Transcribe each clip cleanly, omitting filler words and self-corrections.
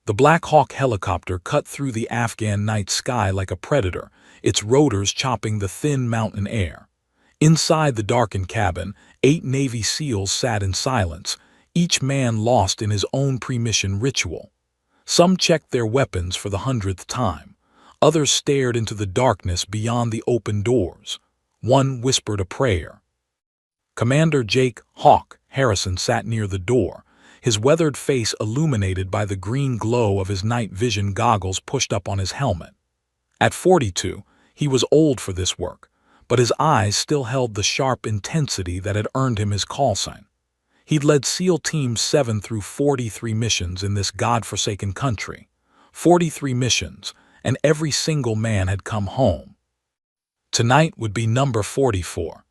The Black Hawk helicopter cut through the Afghan night sky like a predator, its rotors chopping the thin mountain air. Inside the darkened cabin, 8 Navy SEALs sat in silence, each man lost in his own pre-mission ritual. Some checked their weapons for the 100th time. Others stared into the darkness beyond the open doors. One whispered a prayer. Commander Jake "Hawk" Harrison sat near the door, his weathered face illuminated by the green glow of his night vision goggles pushed up on his helmet. At 42, he was old for this work, but his eyes still held the sharp intensity that had earned him his call sign. He'd led SEAL Teams 7 through 43 missions in this godforsaken country. 43 missions, and every single man had come home. Tonight would be number 44.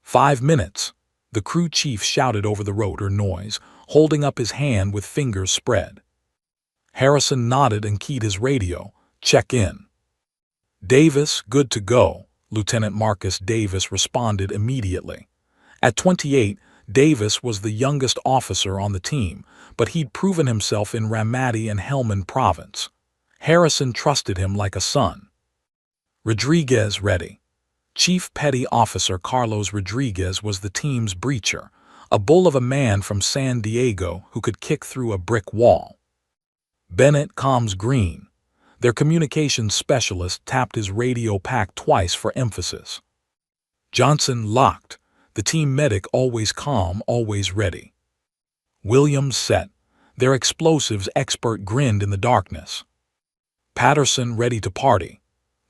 5 minutes, the crew chief shouted over the rotor noise, holding up his hand with fingers spread. Harrison nodded and keyed his radio. Check in. Davis, good to go, Lieutenant Marcus Davis responded immediately. At 28, Davis was the youngest officer on the team, but he'd proven himself in Ramadi and Helmand Province. Harrison trusted him like a son. Rodriguez ready. Chief Petty Officer Carlos Rodriguez was the team's breacher, a bull of a man from San Diego who could kick through a brick wall. Bennett comms green. Their communications specialist tapped his radio pack twice for emphasis. Johnson locked. The team medic always calm, always ready. Williams set. Their explosives expert grinned in the darkness. Patterson ready to party.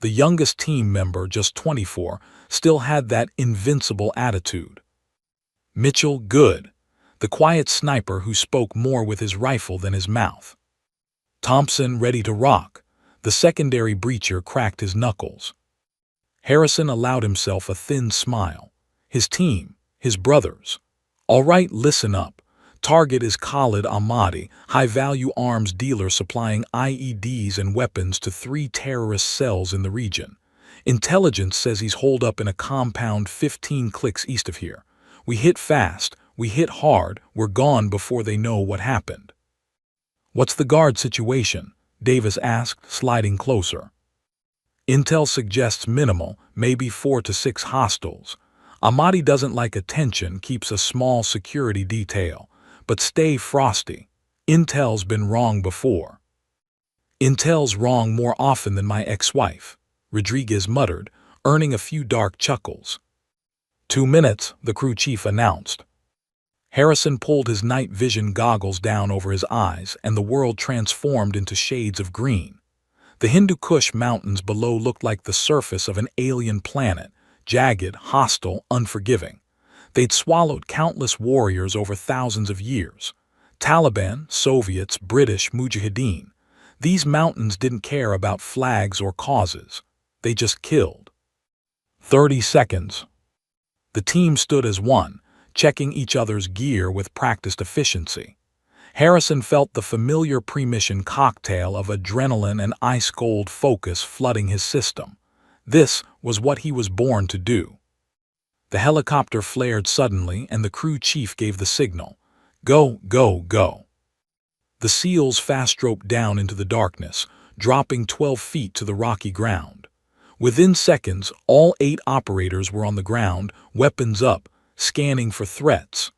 The youngest team member, just 24, still had that invincible attitude. Mitchell good. The quiet sniper who spoke more with his rifle than his mouth. Thompson ready to rock. The secondary breacher cracked his knuckles. Harrison allowed himself a thin smile. His team, his brothers. All right, listen up. Target is Khalid Ahmadi, high-value arms dealer supplying IEDs and weapons to 3 terrorist cells in the region. Intelligence says he's holed up in a compound 15 clicks east of here. We hit fast, we hit hard, we're gone before they know what happened. What's the guard situation? Davis asked, sliding closer. Intel suggests minimal, maybe 4 to 6 hostiles. Ahmadi doesn't like attention, keeps a small security detail. But stay frosty. Intel's been wrong before. Intel's wrong more often than my ex-wife, Rodriguez muttered, earning a few dark chuckles. 2 minutes, the crew chief announced. Harrison pulled his night vision goggles down over his eyes, and the world transformed into shades of green. The Hindu Kush mountains below looked like the surface of an alien planet, jagged, hostile, unforgiving. They'd swallowed countless warriors over thousands of years. Taliban, Soviets, British, Mujahideen. These mountains didn't care about flags or causes. They just killed. 30 seconds. The team stood as one, checking each other's gear with practiced efficiency. Harrison felt the familiar pre-mission cocktail of adrenaline and ice-cold focus flooding his system. This was what he was born to do. The helicopter flared suddenly, and the crew chief gave the signal. Go, go, go. The SEALs fast-roped down into the darkness, dropping 12 feet to the rocky ground. Within seconds, all 8 operators were on the ground, weapons up, scanning for threats.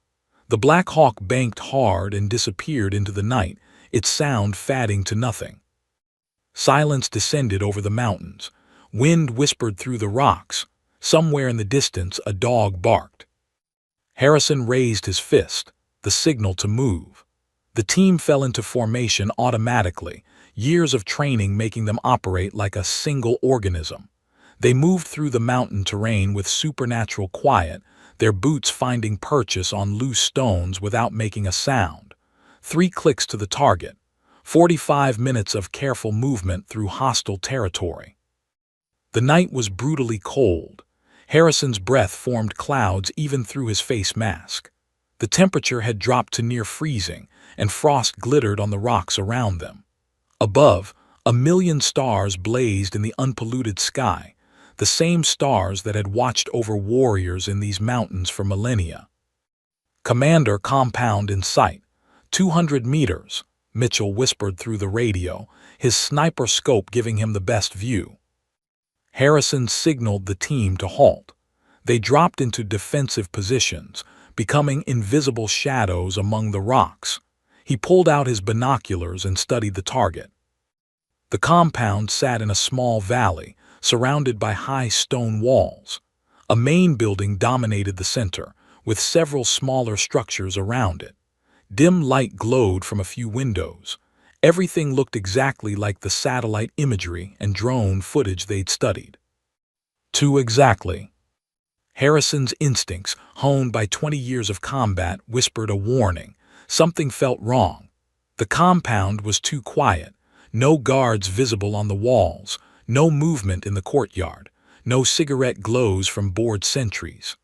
The Black Hawk banked hard and disappeared into the night, its sound fading to nothing. Silence descended over the mountains. Wind whispered through the rocks. Somewhere in the distance, a dog barked. Harrison raised his fist, the signal to move. The team fell into formation automatically, years of training making them operate like a single organism. They moved through the mountain terrain with supernatural quiet, their boots finding purchase on loose stones without making a sound. 3 clicks to the target. 45 minutes of careful movement through hostile territory. The night was brutally cold. Harrison's breath formed clouds even through his face mask. The temperature had dropped to near freezing, and frost glittered on the rocks around them. Above, a million stars blazed in the unpolluted sky, the same stars that had watched over warriors in these mountains for millennia. Commander compound in sight. 200 meters. Mitchell whispered through the radio, his sniper scope giving him the best view. Harrison signaled the team to halt. They dropped into defensive positions, becoming invisible shadows among the rocks. He pulled out his binoculars and studied the target. The compound sat in a small valley, surrounded by high stone walls. A main building dominated the center, with several smaller structures around it. Dim light glowed from a few windows. Everything looked exactly like the satellite imagery and drone footage they'd studied. Too exactly. Harrison's instincts, honed by 20 years of combat, whispered a warning. Something felt wrong. The compound was too quiet. No guards visible on the walls, no movement in the courtyard, no cigarette glows from bored sentries.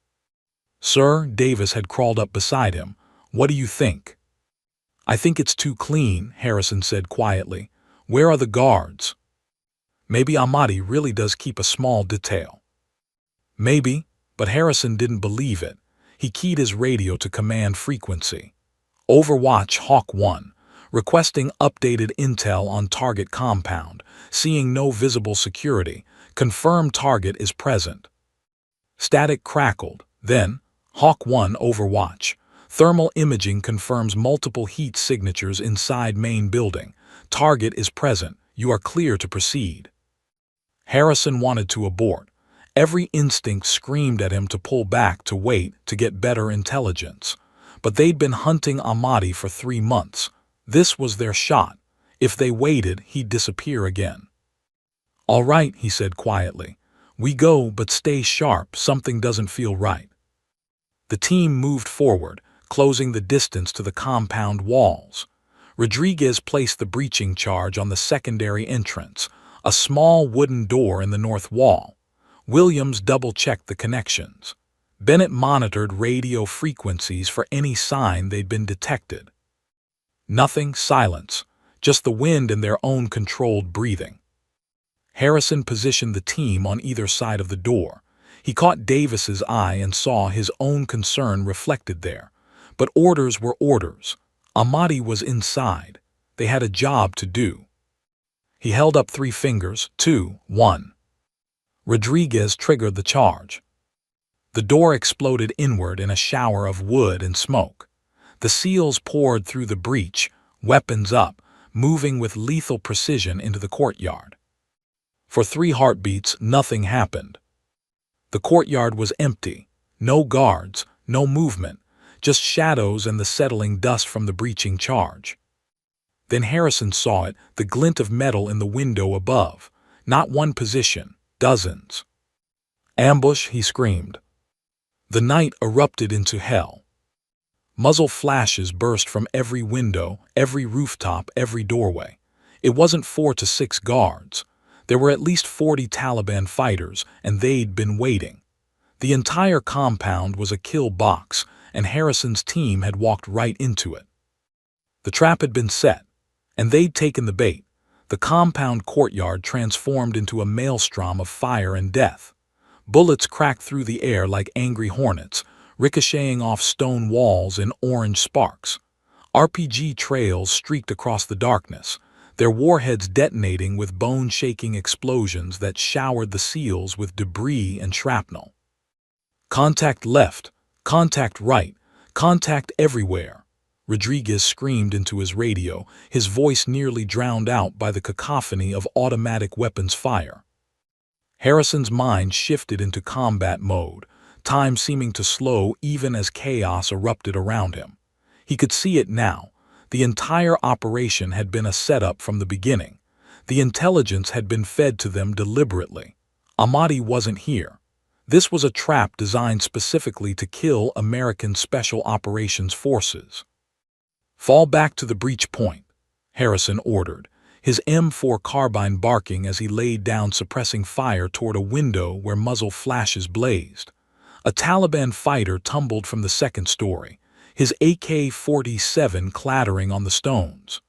"Sir," Davis had crawled up beside him. "What do you think?" "I think it's too clean," Harrison said quietly. "Where are the guards?" Maybe Ahmadi really does keep a small detail. Maybe, but Harrison didn't believe it. He keyed his radio to command frequency. "Overwatch Hawk 1. Requesting updated intel on target compound. Seeing no visible security. Confirm target is present." Static crackled. Then, "Hawk 1 Overwatch. Thermal imaging confirms multiple heat signatures inside main building. Target is present. You are clear to proceed." Harrison wanted to abort. Every instinct screamed at him to pull back, to wait, to get better intelligence. But they'd been hunting Ahmadi for 3 months. This was their shot. If they waited, he'd disappear again. "All right," he said quietly. "We go, but stay sharp. Something doesn't feel right." The team moved forward, closing the distance to the compound walls. Rodriguez placed the breaching charge on the secondary entrance, a small wooden door in the north wall. Williams double-checked the connections. Bennett monitored radio frequencies for any sign they'd been detected. Nothing, silence, just the wind and their own controlled breathing. Harrison positioned the team on either side of the door. He caught Davis's eye and saw his own concern reflected there. But orders were orders. Ahmadi was inside. They had a job to do. He held up 3 fingers, 2, 1. Rodriguez triggered the charge. The door exploded inward in a shower of wood and smoke. The SEALs poured through the breach, weapons up, moving with lethal precision into the courtyard. For 3 heartbeats, nothing happened. The courtyard was empty. No guards, no movement, just shadows and the settling dust from the breaching charge. Then Harrison saw it, the glint of metal in the window above. Not one position, dozens. "Ambush!" he screamed. The night erupted into hell. Muzzle flashes burst from every window, every rooftop, every doorway. It wasn't 4 to 6 guards. There were at least 40 Taliban fighters, and they'd been waiting. The entire compound was a kill box, and Harrison's team had walked right into it. The trap had been set, and they'd taken the bait. The compound courtyard transformed into a maelstrom of fire and death. Bullets cracked through the air like angry hornets, ricocheting off stone walls in orange sparks. RPG trails streaked across the darkness, their warheads detonating with bone-shaking explosions that showered the SEALs with debris and shrapnel. "Contact left, contact right, contact everywhere," Rodriguez screamed into his radio, his voice nearly drowned out by the cacophony of automatic weapons fire. Harrison's mind shifted into combat mode, time seeming to slow even as chaos erupted around him. He could see it now. The entire operation had been a setup from the beginning. The intelligence had been fed to them deliberately. Ahmadi wasn't here. This was a trap designed specifically to kill American Special Operations Forces. "Fall back to the breach point," Harrison ordered, his M4 carbine barking as he laid down, suppressing fire toward a window where muzzle flashes blazed. A Taliban fighter tumbled from the 2nd story, his AK-47 clattering on the stones.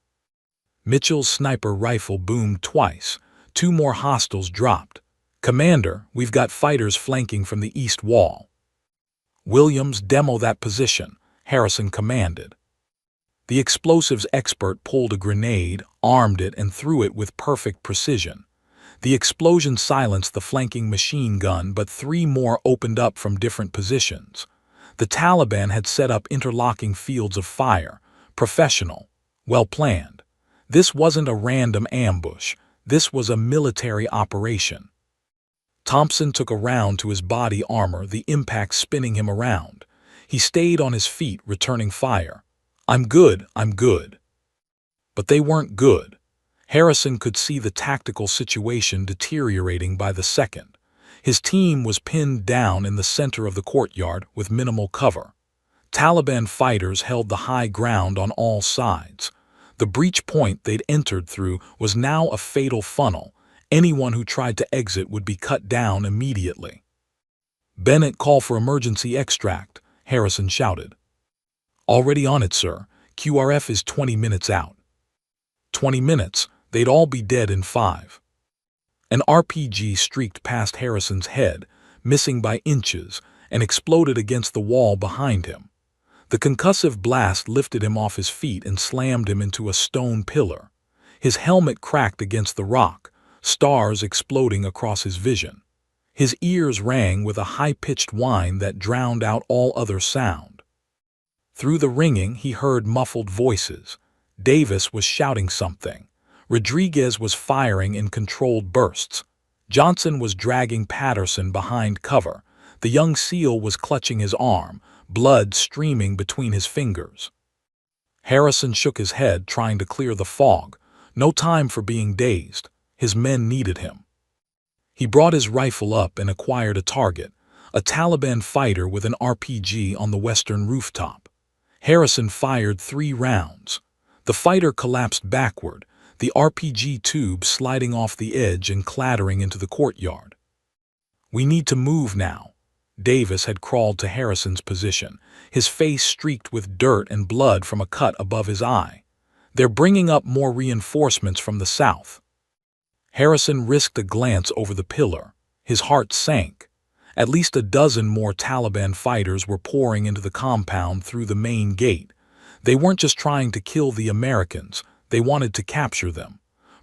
Mitchell's sniper rifle boomed twice. 2 more hostiles dropped. "Commander, we've got fighters flanking from the east wall." "Williams, demo that position," Harrison commanded. The explosives expert pulled a grenade, armed it, and threw it with perfect precision. The explosion silenced the flanking machine gun, but three more opened up from different positions. The Taliban had set up interlocking fields of fire, professional, well planned. This wasn't a random ambush. This was a military operation. Thompson took a round to his body armor, the impact spinning him around. He stayed on his feet, returning fire. I'm good, I'm good. But they weren't good. Harrison could see the tactical situation deteriorating by the second. His team was pinned down in the center of the courtyard with minimal cover. Taliban fighters held the high ground on all sides. The breach point they'd entered through was now a fatal funnel. Anyone who tried to exit would be cut down immediately. "Bennett, call for emergency extract," Harrison shouted. "Already on it, sir. QRF is 20 minutes out." 20 minutes? They'd all be dead in 5. An RPG streaked past Harrison's head, missing by inches, and exploded against the wall behind him. The concussive blast lifted him off his feet and slammed him into a stone pillar. His helmet cracked against the rock, stars exploding across his vision. His ears rang with a high-pitched whine that drowned out all other sound. Through the ringing, he heard muffled voices. Davis was shouting something. Rodriguez was firing in controlled bursts. Johnson was dragging Patterson behind cover. The young SEAL was clutching his arm, blood streaming between his fingers. Harrison shook his head, trying to clear the fog. No time for being dazed. His men needed him. He brought his rifle up and acquired a target, a Taliban fighter with an RPG on the western rooftop. Harrison fired 3 rounds. The fighter collapsed backward, the RPG tube sliding off the edge and clattering into the courtyard. "We need to move now." Davis had crawled to Harrison's position, his face streaked with dirt and blood from a cut above his eye. "They're bringing up more reinforcements from the south." Harrison risked a glance over the pillar. His heart sank. At least a dozen more Taliban fighters were pouring into the compound through the main gate. They weren't just trying to kill the Americans, they wanted to capture them.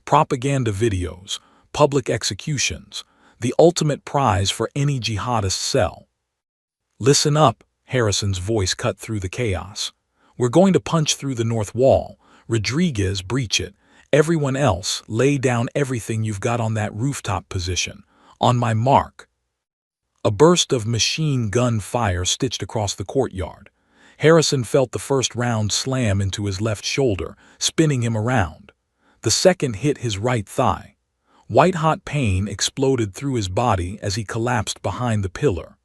Propaganda videos, public executions, the ultimate prize for any jihadist cell. "Listen up," Harrison's voice cut through the chaos. "We're going to punch through the north wall. Rodriguez, breach it. Everyone else, lay down everything you've got on that rooftop position. On my mark." A burst of machine gun fire stitched across the courtyard. Harrison felt the first round slam into his left shoulder, spinning him around. The second hit his right thigh. White-hot pain exploded through his body as he collapsed behind the pillar.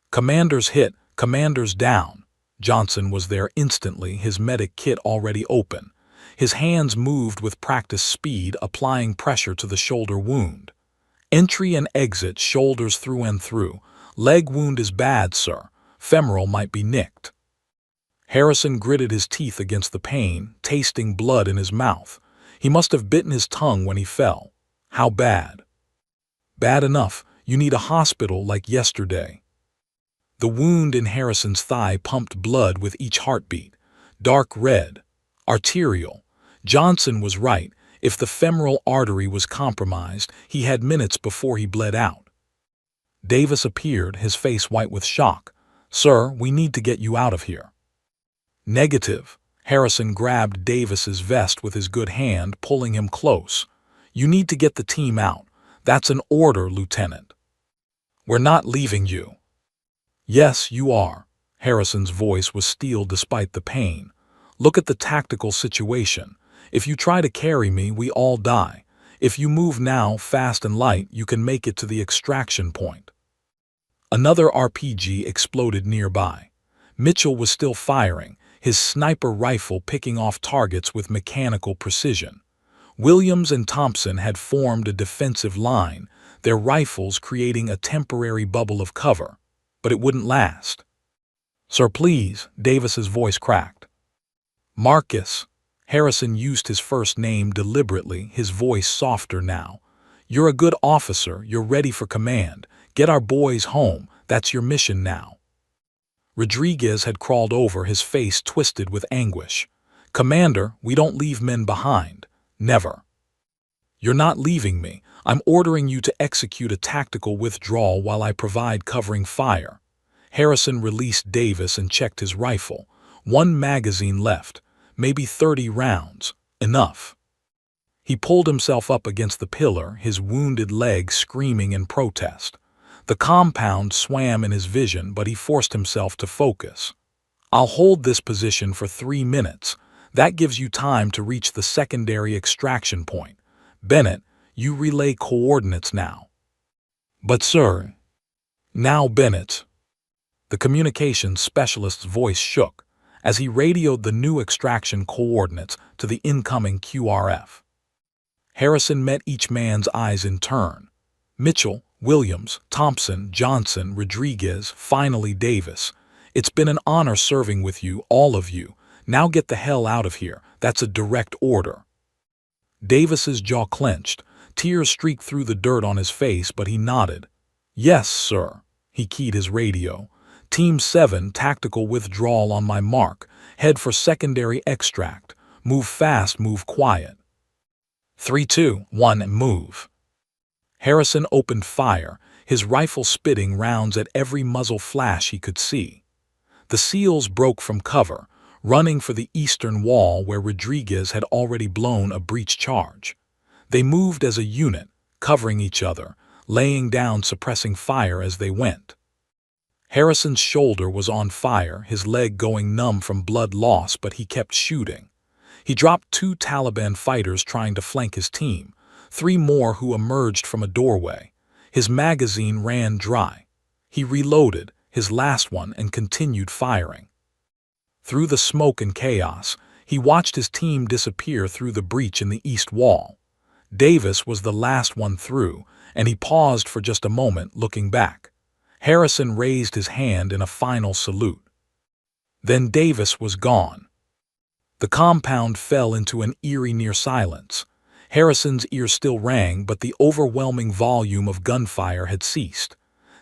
"Commanders hit, commanders down." Johnson was there instantly, his medic kit already open. His hands moved with practiced speed, applying pressure to the shoulder wound. "Entry and exit, shoulders through and through. Leg wound is bad, sir. Femoral might be nicked." Harrison gritted his teeth against the pain, tasting blood in his mouth. He must have bitten his tongue when he fell. "How bad?" "Bad enough. You need a hospital like yesterday." The wound in Harrison's thigh pumped blood with each heartbeat. Dark red. Arterial. Johnson was right. If the femoral artery was compromised, he had minutes before he bled out. Davis appeared, his face white with shock. "Sir, we need to get you out of here." "Negative." Harrison grabbed Davis's vest with his good hand, pulling him close. "You need to get the team out. That's an order, Lieutenant." "We're not leaving you." "Yes, you are." Harrison's voice was steel despite the pain. "Look at the tactical situation. If you try to carry me, we all die. If you move now, fast and light, you can make it to the extraction point." Another RPG exploded nearby. Mitchell was still firing, his sniper rifle picking off targets with mechanical precision. Williams and Thompson had formed a defensive line, their rifles creating a temporary bubble of cover. But it wouldn't last. "Sir, please," Davis's voice cracked. "Marcus." Harrison used his first name deliberately, his voice softer now. "You're a good officer, you're ready for command. Get our boys home, that's your mission now." Rodriguez had crawled over, his face twisted with anguish. "Commander, we don't leave men behind. Never." "You're not leaving me. I'm ordering you to execute a tactical withdrawal while I provide covering fire." Harrison released Davis and checked his rifle. One magazine left, maybe 30 rounds. Enough. He pulled himself up against the pillar, his wounded leg screaming in protest. The compound swam in his vision, but he forced himself to focus. "I'll hold this position for 3 minutes. That gives you time to reach the secondary extraction point. Bennett, you relay coordinates now." "But sir—" "Now, Bennett." The communications specialist's voice shook as he radioed the new extraction coordinates to the incoming QRF. Harrison met each man's eyes in turn. Mitchell, Williams, Thompson, Johnson, Rodriguez, finally Davis. "It's been an honor serving with you, all of you. Now get the hell out of here. That's a direct order." Davis's jaw clenched. Tears streaked through the dirt on his face, but he nodded. "Yes, sir." He keyed his radio. "Team 7, tactical withdrawal on my mark. Head for secondary extract. Move fast, move quiet. 3, 2, 1, move." Harrison opened fire, his rifle spitting rounds at every muzzle flash he could see. The SEALs broke from cover, running for the eastern wall where Rodriguez had already blown a breach charge. They moved as a unit, covering each other, laying down suppressing fire as they went. Harrison's shoulder was on fire, his leg going numb from blood loss, but he kept shooting. He dropped 2 Taliban fighters trying to flank his team, 3 more who emerged from a doorway. His magazine ran dry. He reloaded, his last one, and continued firing. Through the smoke and chaos, he watched his team disappear through the breach in the east wall. Davis was the last one through, and he paused for just a moment, looking back. Harrison raised his hand in a final salute. Then Davis was gone. The compound fell into an eerie near silence. Harrison's ears still rang, but the overwhelming volume of gunfire had ceased.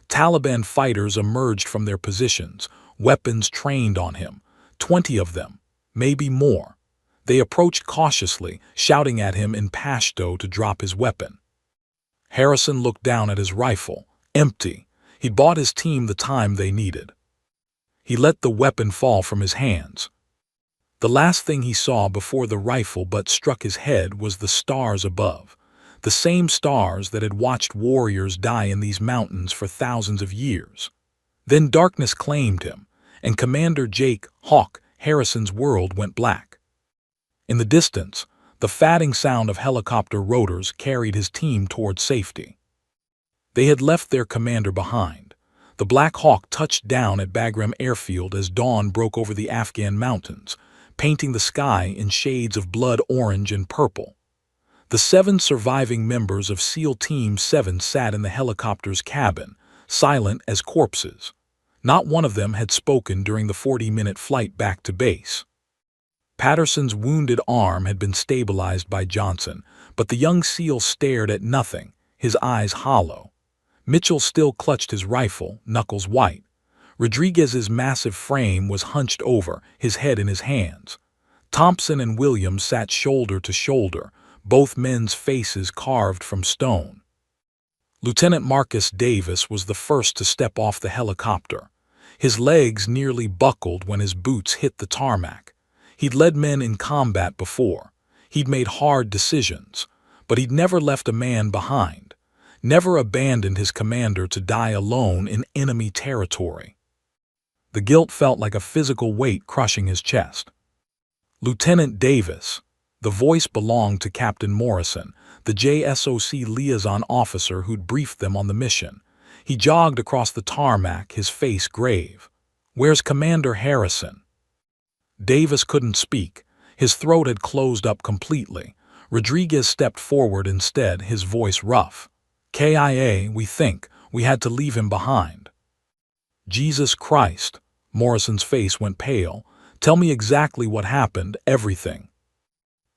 Taliban fighters emerged from their positions, weapons trained on him. 20 of them, maybe more. They approached cautiously, shouting at him in Pashto to drop his weapon. Harrison looked down at his rifle, empty. He'd bought his team the time they needed. He let the weapon fall from his hands. The last thing he saw before the rifle butt struck his head was the stars above, the same stars that had watched warriors die in these mountains for thousands of years. Then darkness claimed him, and Commander Jake "Hawk" Harrison's world went black. In the distance, the fatting sound of helicopter rotors carried his team toward safety. They had left their commander behind. The Black Hawk touched down at Bagram Airfield as dawn broke over the Afghan mountains, painting the sky in shades of blood orange and purple. The 7 surviving members of SEAL Team 7 sat in the helicopter's cabin, silent as corpses. Not one of them had spoken during the 40-minute flight back to base. Patterson's wounded arm had been stabilized by Johnson, but the young SEAL stared at nothing, his eyes hollow. Mitchell still clutched his rifle, knuckles white. Rodriguez's massive frame was hunched over, his head in his hands. Thompson and Williams sat shoulder to shoulder, both men's faces carved from stone. Lieutenant Marcus Davis was the first to step off the helicopter. His legs nearly buckled when his boots hit the tarmac. He'd led men in combat before. He'd made hard decisions, but he'd never left a man behind, never abandoned his commander to die alone in enemy territory. The guilt felt like a physical weight crushing his chest. "Lieutenant Davis." The voice belonged to Captain Morrison, the JSOC liaison officer who'd briefed them on the mission. He jogged across the tarmac, his face grave. "Where's Commander Harrison?" Davis couldn't speak. His throat had closed up completely. Rodriguez stepped forward instead, his voice rough. "KIA, we think. We had to leave him behind." "Jesus Christ." Morrison's face went pale. "Tell me exactly what happened, everything."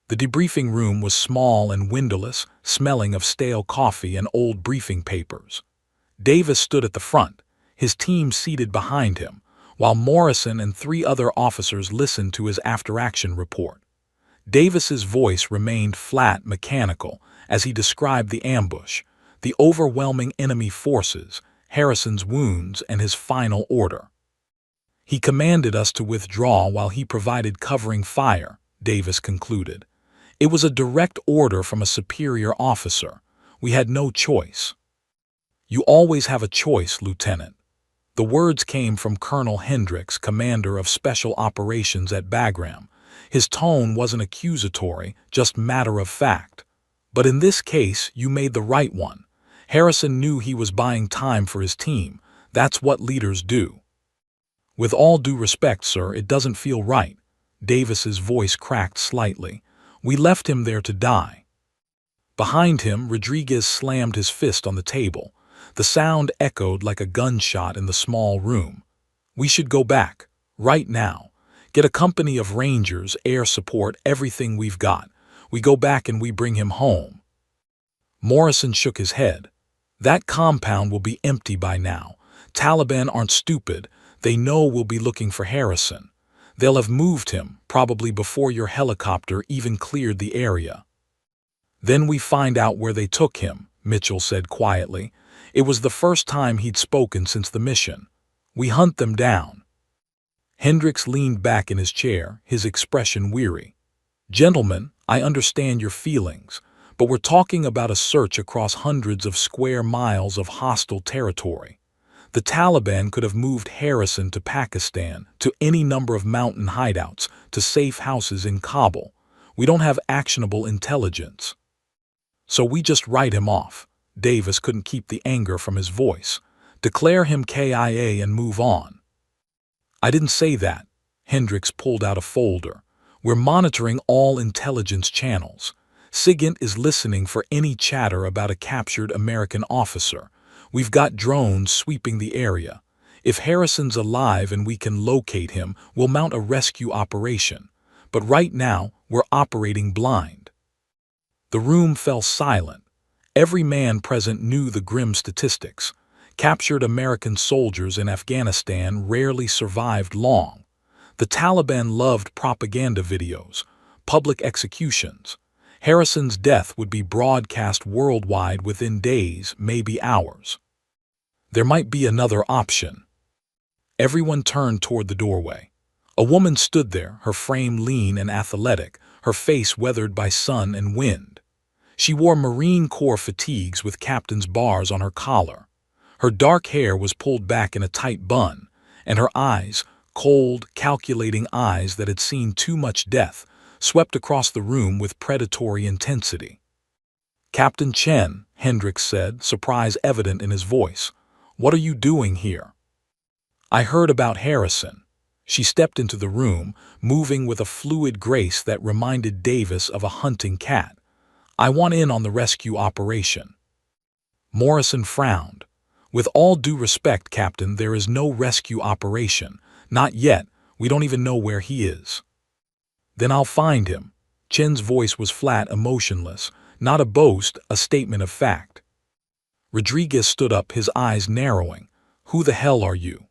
The debriefing room was small and windowless, smelling of stale coffee and old briefing papers. Davis stood at the front, his team seated behind him. while Morrison and 3 other officers listened to his after-action report. Davis's voice remained flat, mechanical, as he described the ambush, the overwhelming enemy forces, Harrison's wounds, and his final order. "He commanded us to withdraw while he provided covering fire," Davis concluded. "It was a direct order from a superior officer. We had no choice." "You always have a choice, Lieutenant." The words came from Colonel Hendricks, commander of Special Operations at Bagram. His tone wasn't accusatory, just matter of fact. "But in this case, you made the right one. Harrison knew he was buying time for his team. That's what leaders do." "With all due respect, sir, it doesn't feel right." Davis's voice cracked slightly. "We left him there to die." Behind him, Rodriguez slammed his fist on the table. The sound echoed like a gunshot in the small room. "We should go back. Right now. Get a company of Rangers, air support, everything we've got. We go back and we bring him home." Morrison shook his head. "That compound will be empty by now. Taliban aren't stupid. They know we'll be looking for Harrison. They'll have moved him, probably before your helicopter even cleared the area." "Then we find out where they took him," Mitchell said quietly. It was the first time he'd spoken since the mission. "We hunt them down." Hendricks leaned back in his chair, his expression weary. "Gentlemen, I understand your feelings, but we're talking about a search across hundreds of square miles of hostile territory. The Taliban could have moved Harrison to Pakistan, to any number of mountain hideouts, to safe houses in Kabul. We don't have actionable intelligence. So we just write him off." Davis couldn't keep the anger from his voice. "Declare him KIA and move on." "I didn't say that." Hendricks pulled out a folder. "We're monitoring all intelligence channels. SIGINT is listening for any chatter about a captured American officer. We've got drones sweeping the area. If Harrison's alive and we can locate him, we'll mount a rescue operation. But right now, we're operating blind." The room fell silent. Every man present knew the grim statistics. Captured American soldiers in Afghanistan rarely survived long. The Taliban loved propaganda videos, public executions. Harrison's death would be broadcast worldwide within days, maybe hours. There might be another option. Everyone turned toward the doorway. A woman stood there, her frame lean and athletic, her face weathered by sun and wind. She wore Marine Corps fatigues with captain's bars on her collar. Her dark hair was pulled back in a tight bun, and her eyes, cold, calculating eyes that had seen too much death, swept across the room with predatory intensity. "Captain Chen," Hendricks said, surprise evident in his voice. "What are you doing here?" "I heard about Harrison." She stepped into the room, moving with a fluid grace that reminded Davis of a hunting cat. "I want in on the rescue operation." Morrison frowned. "With all due respect, Captain, there is no rescue operation. Not yet. We don't even know where he is." "Then I'll find him." Chen's voice was flat, emotionless. Not a boast, a statement of fact. Rodriguez stood up, his eyes narrowing. "Who the hell are you?"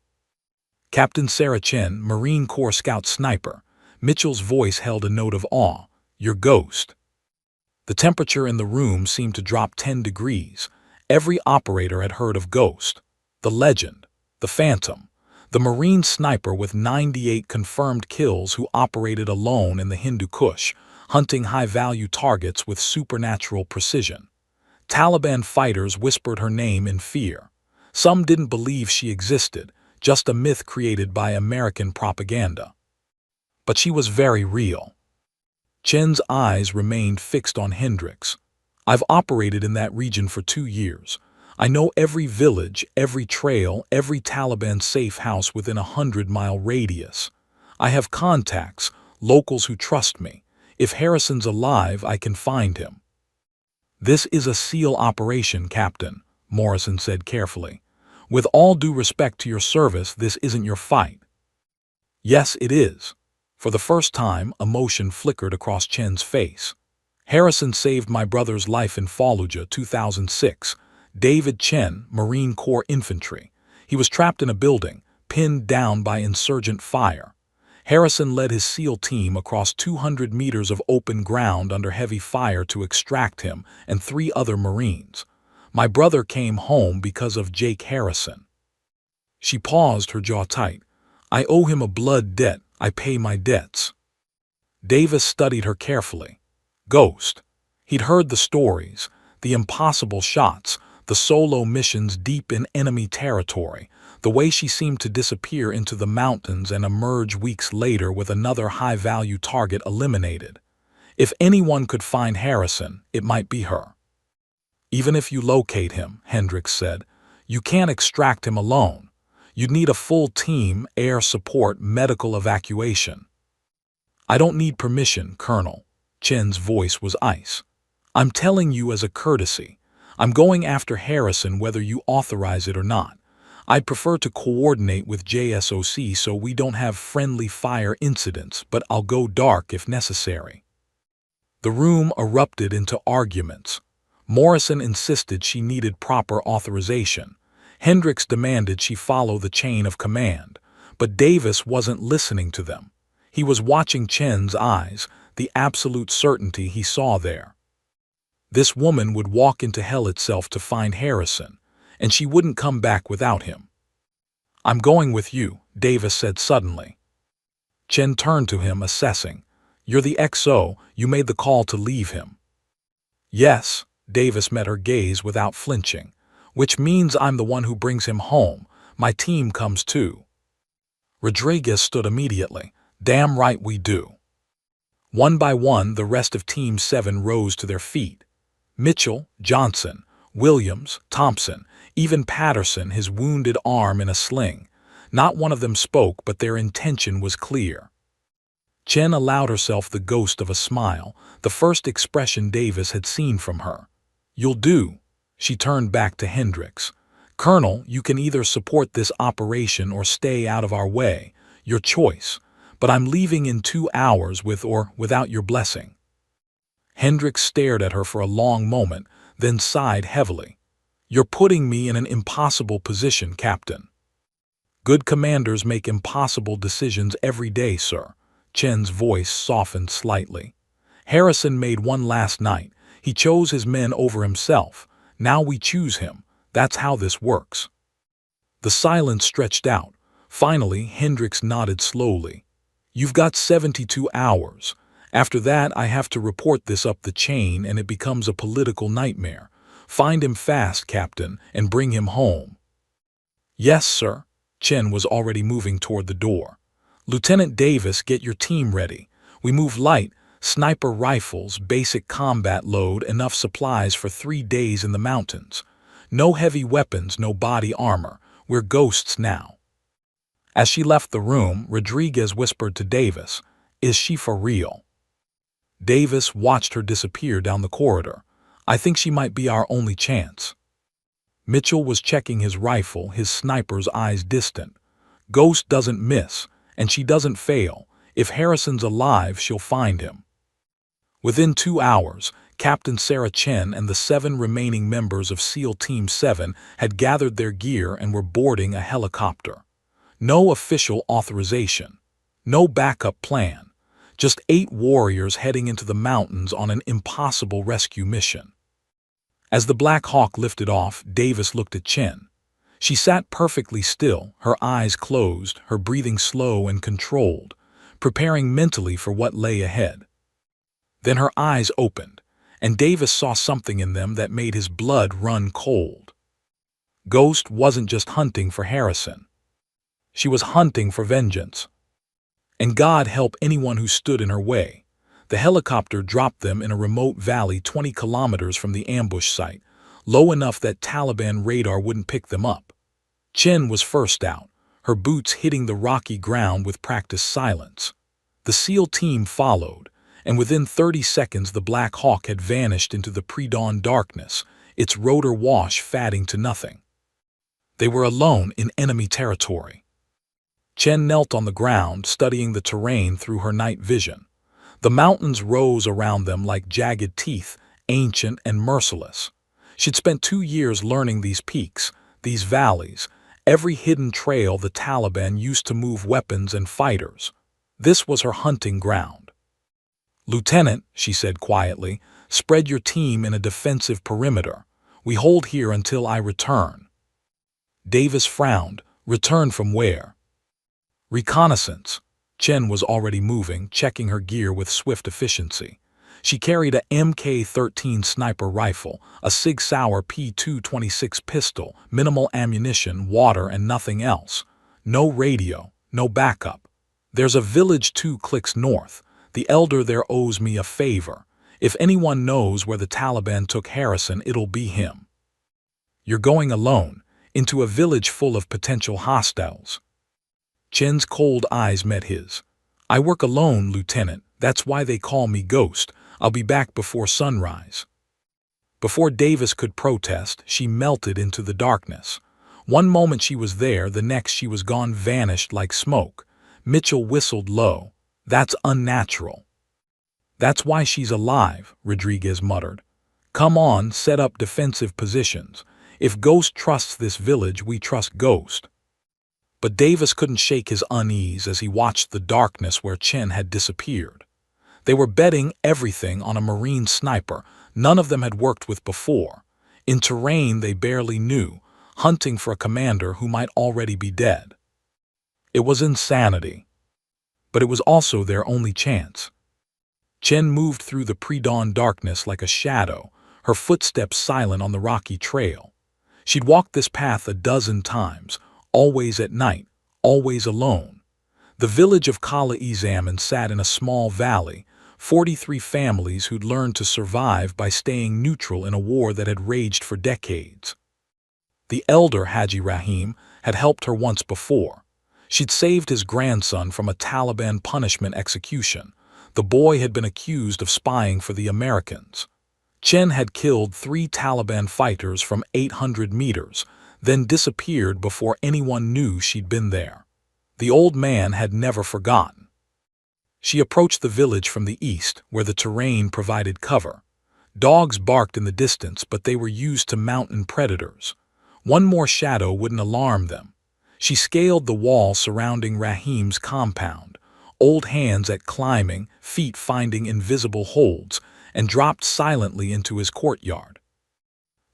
"Captain Sarah Chen, Marine Corps Scout Sniper." Mitchell's voice held a note of awe. "Your ghost." The temperature in the room seemed to drop 10 degrees. Every operator had heard of Ghost, the legend, the phantom, the Marine sniper with 98 confirmed kills who operated alone in the Hindu Kush, hunting high-value targets with supernatural precision. Taliban fighters whispered her name in fear. Some didn't believe she existed, just a myth created by American propaganda. But she was very real. Chen's eyes remained fixed on Hendricks. "I've operated in that region for 2 years. I know every village, every trail, every Taliban safe house within a 100-mile radius. I have contacts, locals who trust me. If Harrison's alive, I can find him." "This is a SEAL operation, Captain," Morrison said carefully. "With all due respect to your service, this isn't your fight." "Yes, it is." For the first time, emotion flickered across Chen's face. "Harrison saved my brother's life in Fallujah, 2006. David Chen, Marine Corps Infantry. He was trapped in a building, pinned down by insurgent fire. Harrison led his SEAL team across 200 meters of open ground under heavy fire to extract him and 3 other Marines. My brother came home because of Jake Harrison. She paused, her jaw tight. I owe him a blood debt. I pay my debts. Davis studied her carefully. Ghost. He'd heard the stories, the impossible shots, the solo missions deep in enemy territory, the way she seemed to disappear into the mountains and emerge weeks later with another high-value target eliminated. If anyone could find Harrison, it might be her. Even if you locate him, Hendricks said, you can't extract him alone. You'd need a full team, air support, medical evacuation. I don't need permission, Colonel. Chen's voice was ice. I'm telling you as a courtesy. I'm going after Harrison whether you authorize it or not. I'd prefer to coordinate with JSOC so we don't have friendly fire incidents, but I'll go dark if necessary. The room erupted into arguments. Morrison insisted she needed proper authorization. Hendricks demanded she follow the chain of command, but Davis wasn't listening to them. He was watching Chen's eyes, the absolute certainty he saw there. This woman would walk into hell itself to find Harrison, and she wouldn't come back without him. I'm going with you, Davis said suddenly. Chen turned to him, assessing. You're the XO, you made the call to leave him. Yes, Davis met her gaze without flinching, which means I'm the one who brings him home. My team comes too. Rodriguez stood immediately. Damn right we do. One by one, the rest of Team 7 rose to their feet. Mitchell, Johnson, Williams, Thompson, even Patterson, his wounded arm in a sling. Not one of them spoke, but their intention was clear. Chen allowed herself the ghost of a smile, the first expression Davis had seen from her. You'll do. She turned back to Hendricks. Colonel, you can either support this operation or stay out of our way. Your choice. But I'm leaving in 2 hours with or without your blessing. Hendricks stared at her for a long moment, then sighed heavily. You're putting me in an impossible position, Captain. Good commanders make impossible decisions every day, sir. Chen's voice softened slightly. Harrison made one last night. He chose his men over himself. Now we choose him. That's how this works. The silence stretched out. Finally, Hendricks nodded slowly. You've got 72 hours. After that, I have to report this up the chain and it becomes a political nightmare. Find him fast, Captain, and bring him home. Yes, sir. Chen was already moving toward the door. Lieutenant Davis, get your team ready. We move light, sniper rifles, basic combat load, enough supplies for 3 days in the mountains. No heavy weapons, no body armor. We're ghosts now. As she left the room, Rodriguez whispered to Davis, Is she for real? Davis watched her disappear down the corridor. I think she might be our only chance. Mitchell was checking his rifle, his sniper's eyes distant. Ghost doesn't miss, and she doesn't fail. If Harrison's alive, she'll find him. Within 2 hours, Captain Sarah Chen and the 7 remaining members of SEAL Team 7 had gathered their gear and were boarding a helicopter. No official authorization. No backup plan. Just 8 warriors heading into the mountains on an impossible rescue mission. As the Black Hawk lifted off, Davis looked at Chen. She sat perfectly still, her eyes closed, her breathing slow and controlled, preparing mentally for what lay ahead. Then her eyes opened, and Davis saw something in them that made his blood run cold. Ghost wasn't just hunting for Harrison. She was hunting for vengeance. And God help anyone who stood in her way. The helicopter dropped them in a remote valley 20 kilometers from the ambush site, low enough that Taliban radar wouldn't pick them up. Chen was first out, her boots hitting the rocky ground with practiced silence. The SEAL team followed, and within 30 seconds the Black Hawk had vanished into the pre-dawn darkness, its rotor wash fading to nothing. They were alone in enemy territory. Chen knelt on the ground, studying the terrain through her night vision. The mountains rose around them like jagged teeth, ancient and merciless. She'd spent 2 years learning these peaks, these valleys. every hidden trail the Taliban used to move weapons and fighters. This was her hunting ground. "Lieutenant," she said quietly, "spread your team in a defensive perimeter. We hold here until I return." Davis frowned. "Return from where?" "Reconnaissance." Chen was already moving, checking her gear with swift efficiency. She carried a Mk-13 sniper rifle, a Sig Sauer P226 pistol, minimal ammunition, water, and nothing else. No radio, no backup. "There's a village 2 clicks north. The elder there owes me a favor. If anyone knows where the Taliban took Harrison, it'll be him." "You're going alone, into a village full of potential hostiles." Chen's cold eyes met his. "I work alone, Lieutenant. That's why they call me Ghost. I'll be back before sunrise." Before Davis could protest, she melted into the darkness. One moment she was there, the next she was gone, vanished like smoke. Mitchell whistled low. "That's unnatural." "That's why she's alive," Rodriguez muttered. "Come on, set up defensive positions. If Ghost trusts this village, we trust Ghost." But Davis couldn't shake his unease as he watched the darkness where Chen had disappeared. They were betting everything on a Marine sniper none of them had worked with before, in terrain they barely knew, hunting for a commander who might already be dead. It was insanity. But it was also their only chance. Chen moved through the pre-dawn darkness like a shadow, her footsteps silent on the rocky trail. She'd walked this path a dozen times, always at night, always alone. The village of Kala Izaman sat in a small valley, 43 families who'd learned to survive by staying neutral in a war that had raged for decades. The elder Haji Rahim had helped her once before. She'd saved his grandson from a Taliban punishment execution. The boy had been accused of spying for the Americans. Chen had killed 3 Taliban fighters from 800 meters, then disappeared before anyone knew she'd been there. The old man had never forgotten. She approached the village from the east, where the terrain provided cover. Dogs barked in the distance, but they were used to mountain predators. One more shadow wouldn't alarm them. She scaled the wall surrounding Rahim's compound, old hands at climbing, feet finding invisible holds, and dropped silently into his courtyard.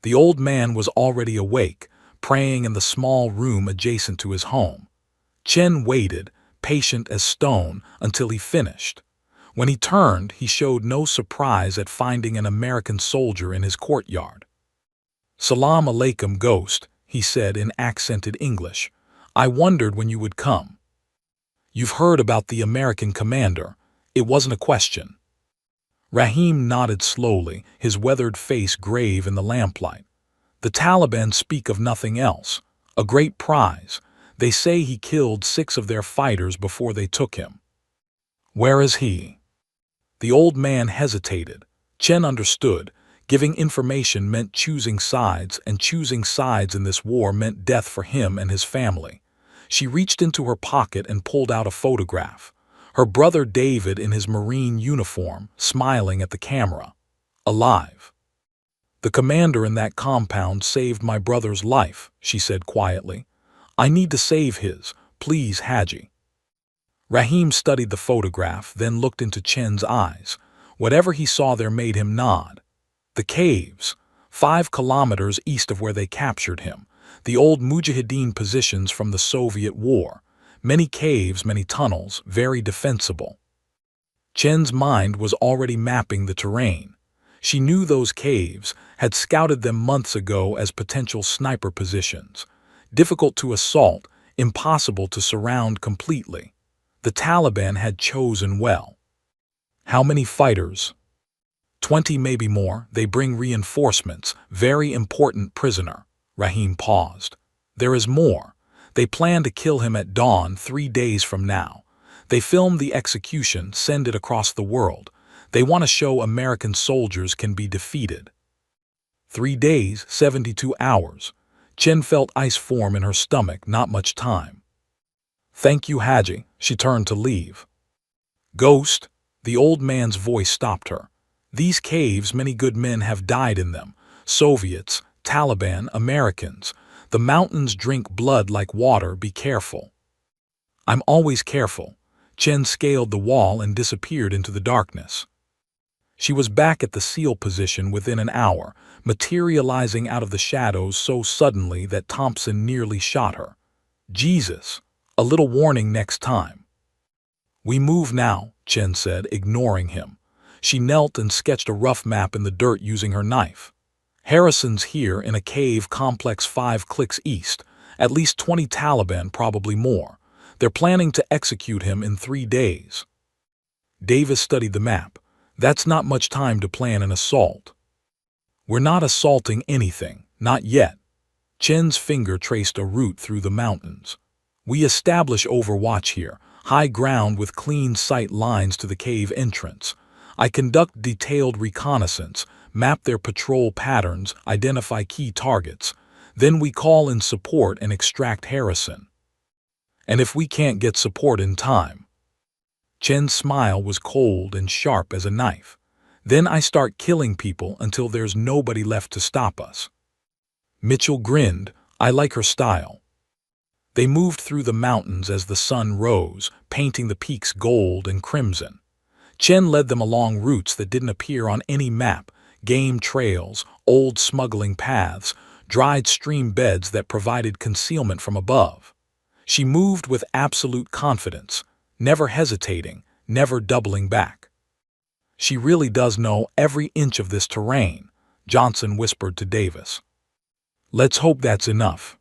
The old man was already awake, praying in the small room adjacent to his home. Chen waited, patient as stone, until he finished. When he turned, he showed no surprise at finding an American soldier in his courtyard. "Salam alaikum, Ghost," he said in accented English. "I wondered when you would come." "You've heard about the American commander." It wasn't a question. Rahim nodded slowly, his weathered face grave in the lamplight. "The Taliban speak of nothing else. A great prize. They say he killed 6 of their fighters before they took him." "Where is he?" The old man hesitated. Chen understood. Giving information meant choosing sides, and choosing sides in this war meant death for him and his family. She reached into her pocket and pulled out a photograph. Her brother David in his Marine uniform, smiling at the camera. Alive. "The commander in that compound saved my brother's life," she said quietly. "I need to save his. Please, Haji." Rahim studied the photograph, then looked into Chen's eyes. Whatever he saw there made him nod. The caves, 5 kilometers east of where they captured him. The old Mujahideen positions from the Soviet war. Many caves, many tunnels, very defensible. Chen's mind was already mapping the terrain. She knew those caves, had scouted them months ago as potential sniper positions. Difficult to assault, impossible to surround completely. The Taliban had chosen well. "How many fighters?" 20, maybe more. They bring reinforcements. Very important prisoner." Rahim paused. "There is more. They plan to kill him at dawn 3 days from now. They film the execution, send it across the world. They want to show American soldiers can be defeated." 3 days, 72 hours. Chen felt ice form in her stomach, not much time. "Thank you, Haji." She turned to leave. "Ghost," the old man's voice stopped her. "These caves, many good men have died in them. Soviets, Taliban, Americans. The mountains drink blood like water, be careful. I'm always careful. Chen scaled the wall and disappeared into the darkness. She was back at the seal position within an hour, materializing out of the shadows so suddenly that Thompson nearly shot her. Jesus! A little warning next time. We move now, Chen said, ignoring him. She knelt and sketched a rough map in the dirt using her knife. Harrison's here in a cave complex 5 clicks east. At least 20 Taliban, probably more. They're planning to execute him in 3 days. Davis studied the map. That's not much time to plan an assault. We're not assaulting anything, not yet. Chen's finger traced a route through the mountains. We establish overwatch here, high ground with clean sight lines to the cave entrance. I conduct detailed reconnaissance, map their patrol patterns, identify key targets. Then we call in support and extract Harrison. And if we can't get support in time? Chen's smile was cold and sharp as a knife. Then I start killing people until there's nobody left to stop us. Mitchell grinned. I like her style. They moved through the mountains as the sun rose, painting the peaks gold and crimson. Chen led them along routes that didn't appear on any map, game trails, old smuggling paths, dried stream beds that provided concealment from above. She moved with absolute confidence, never hesitating, never doubling back. She really does know every inch of this terrain, Johnson whispered to Davis. Let's hope that's enough.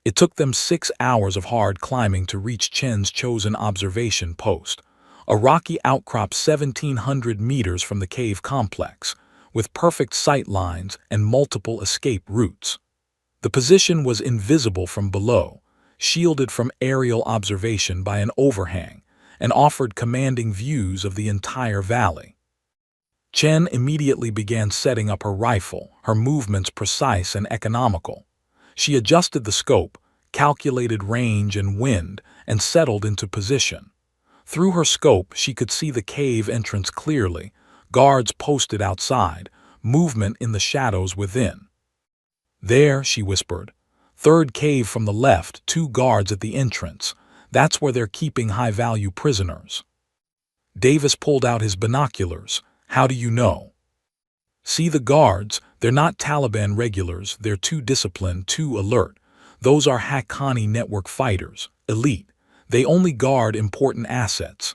It took them 6 hours of hard climbing to reach Chen's chosen observation post, a rocky outcrop 1,700 meters from the cave complex, with perfect sight lines and multiple escape routes. The position was invisible from below, shielded from aerial observation by an overhang, and offered commanding views of the entire valley. Chen immediately began setting up her rifle, her movements precise and economical. She adjusted the scope, calculated range and wind, and settled into position. Through her scope, she could see the cave entrance clearly, guards posted outside, movement in the shadows within. There, she whispered. 3rd cave from the left, 2 guards at the entrance. That's where they're keeping high-value prisoners. Davis pulled out his binoculars. How do you know? See the guards, they're not Taliban regulars, they're too disciplined, too alert. Those are Haqqani network fighters, elite. They only guard important assets.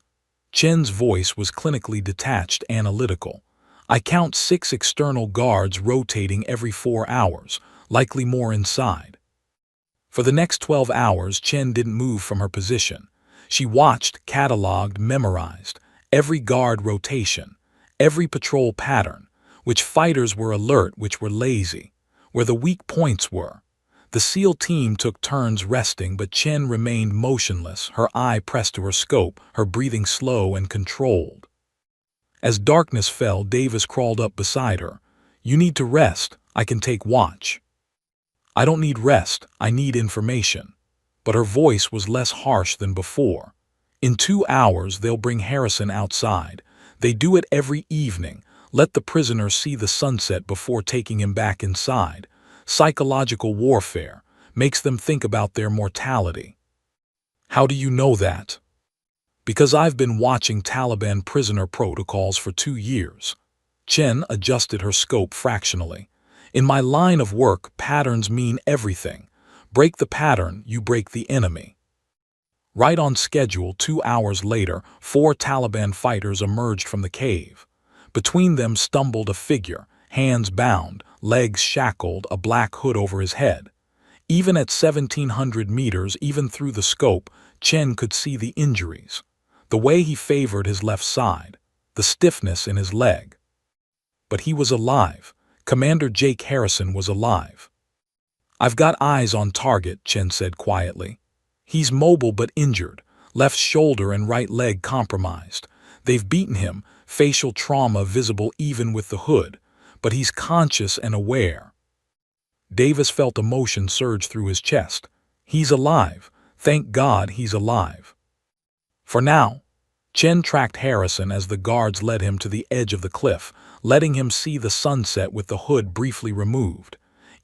Chen's voice was clinically detached, analytical. I count 6 external guards rotating every 4 hours, likely more inside. For the next 12 hours, Chen didn't move from her position. She watched, cataloged, memorized every guard rotation, every patrol pattern, which fighters were alert, which were lazy, where the weak points were. The SEAL team took turns resting, but Chen remained motionless, her eye pressed to her scope, her breathing slow and controlled. As darkness fell, Davis crawled up beside her. You need to rest. I can take watch. I don't need rest. I need information. But her voice was less harsh than before. In 2 hours, they'll bring Harrison outside. They do it every evening. Let the prisoner see the sunset before taking him back inside. Psychological warfare makes them think about their mortality. How do you know that? Because I've been watching Taliban prisoner protocols for 2 years. Chen adjusted her scope fractionally. In my line of work, patterns mean everything. Break the pattern, you break the enemy. Right on schedule, 2 hours later, 4 Taliban fighters emerged from the cave. Between them stumbled a figure, hands bound, legs shackled, a black hood over his head. Even at 1,700 meters, even through the scope, Chen could see the injuries. The way he favored his left side, the stiffness in his leg. But he was alive. Commander Jake Harrison was alive. I've got eyes on target, Chen said quietly. He's mobile but injured, left shoulder and right leg compromised. They've beaten him, facial trauma visible even with the hood, but he's conscious and aware. Davis felt emotion surge through his chest. He's alive. Thank God he's alive. For now, Chen tracked Harrison as the guards led him to the edge of the cliff, letting him see the sunset with the hood briefly removed.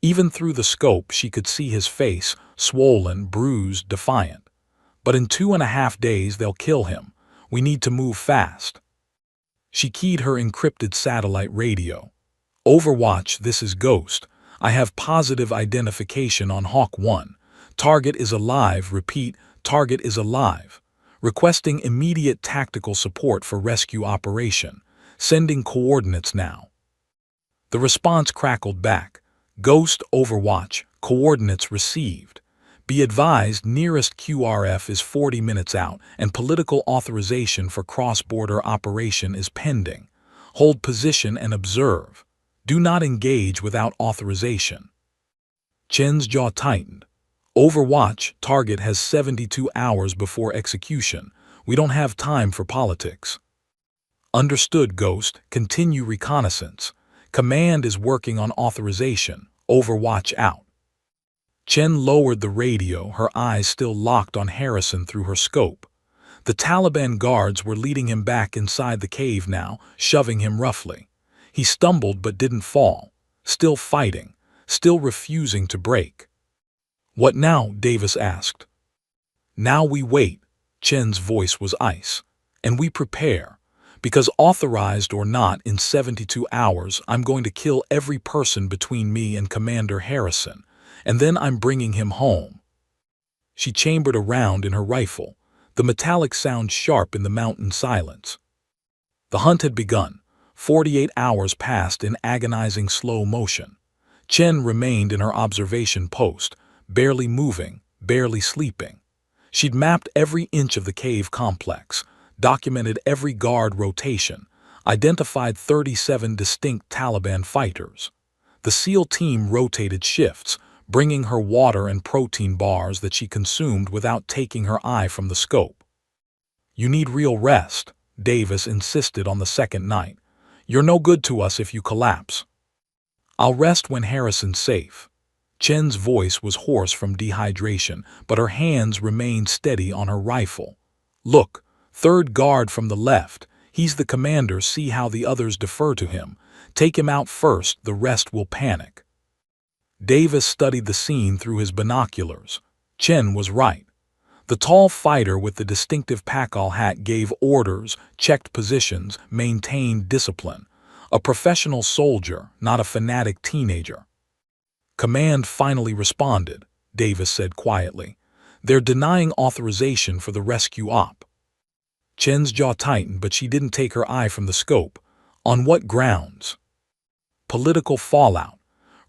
Even through the scope, she could see his face, swollen, bruised, defiant. But in 2.5 days, they'll kill him. We need to move fast. She keyed her encrypted satellite radio. Overwatch, this is Ghost. I have positive identification on Hawk 1. Target is alive. Repeat, target is alive. Requesting immediate tactical support for rescue operation. Sending coordinates now. The response crackled back. Ghost, Overwatch, coordinates received. Be advised, nearest QRF is 40 minutes out, and political authorization for cross-border operation is pending. Hold position and observe. Do not engage without authorization. Chen's jaw tightened. Overwatch, target has 72 hours before execution. We don't have time for politics. Understood, Ghost. Continue reconnaissance. Command is working on authorization. Overwatch out. Chen lowered the radio, her eyes still locked on Harrison through her scope. The Taliban guards were leading him back inside the cave now, shoving him roughly. He stumbled but didn't fall, still fighting, still refusing to break. What now? Davis asked. Now we wait. Chen's voice was ice. And we prepare. Because authorized or not, in 72 hours, I'm going to kill every person between me and Commander Harrison. And then I'm bringing him home. She chambered a round in her rifle, the metallic sound sharp in the mountain silence. The hunt had begun. 48 hours passed in agonizing slow motion. Chen remained in her observation post, barely moving, barely sleeping. She'd mapped every inch of the cave complex, documented every guard rotation, identified 37 distinct Taliban fighters. The SEAL team rotated shifts, bringing her water and protein bars that she consumed without taking her eye from the scope. You need real rest, Davis insisted on the second night. You're no good to us if you collapse. I'll rest when Harrison's safe. Chen's voice was hoarse from dehydration, but her hands remained steady on her rifle. Look, third guard from the left. He's the commander. See how the others defer to him. Take him out first, the rest will panic. Davis studied the scene through his binoculars. Chen was right. The tall fighter with the distinctive Pakal hat gave orders, checked positions, maintained discipline. A professional soldier, not a fanatic teenager. Command finally responded, Davis said quietly. They're denying authorization for the rescue op. Chen's jaw tightened, but she didn't take her eye from the scope. On what grounds? Political fallout.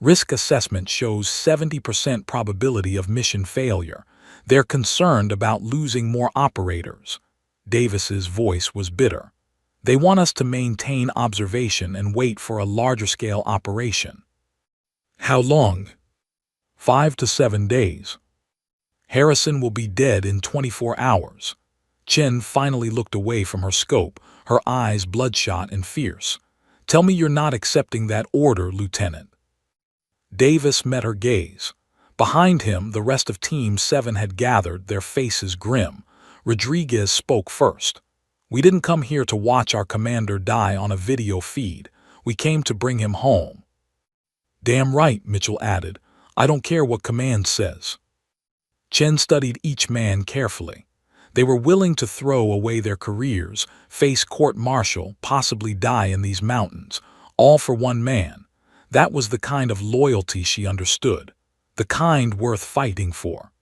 Risk assessment shows 70% probability of mission failure. They're concerned about losing more operators. Davis's voice was bitter. They want us to maintain observation and wait for a larger-scale operation. How long? 5 to 7 days. Harrison will be dead in 24 hours. Chen finally looked away from her scope, her eyes bloodshot and fierce. Tell me you're not accepting that order, Lieutenant. Davis met her gaze. Behind him, the rest of Team 7 had gathered, their faces grim. Rodriguez spoke first. We didn't come here to watch our commander die on a video feed. We came to bring him home. Damn right, Mitchell added. I don't care what command says. Chen studied each man carefully. They were willing to throw away their careers, face court-martial, possibly die in these mountains, all for one man. That was the kind of loyalty she understood, the kind worth fighting for.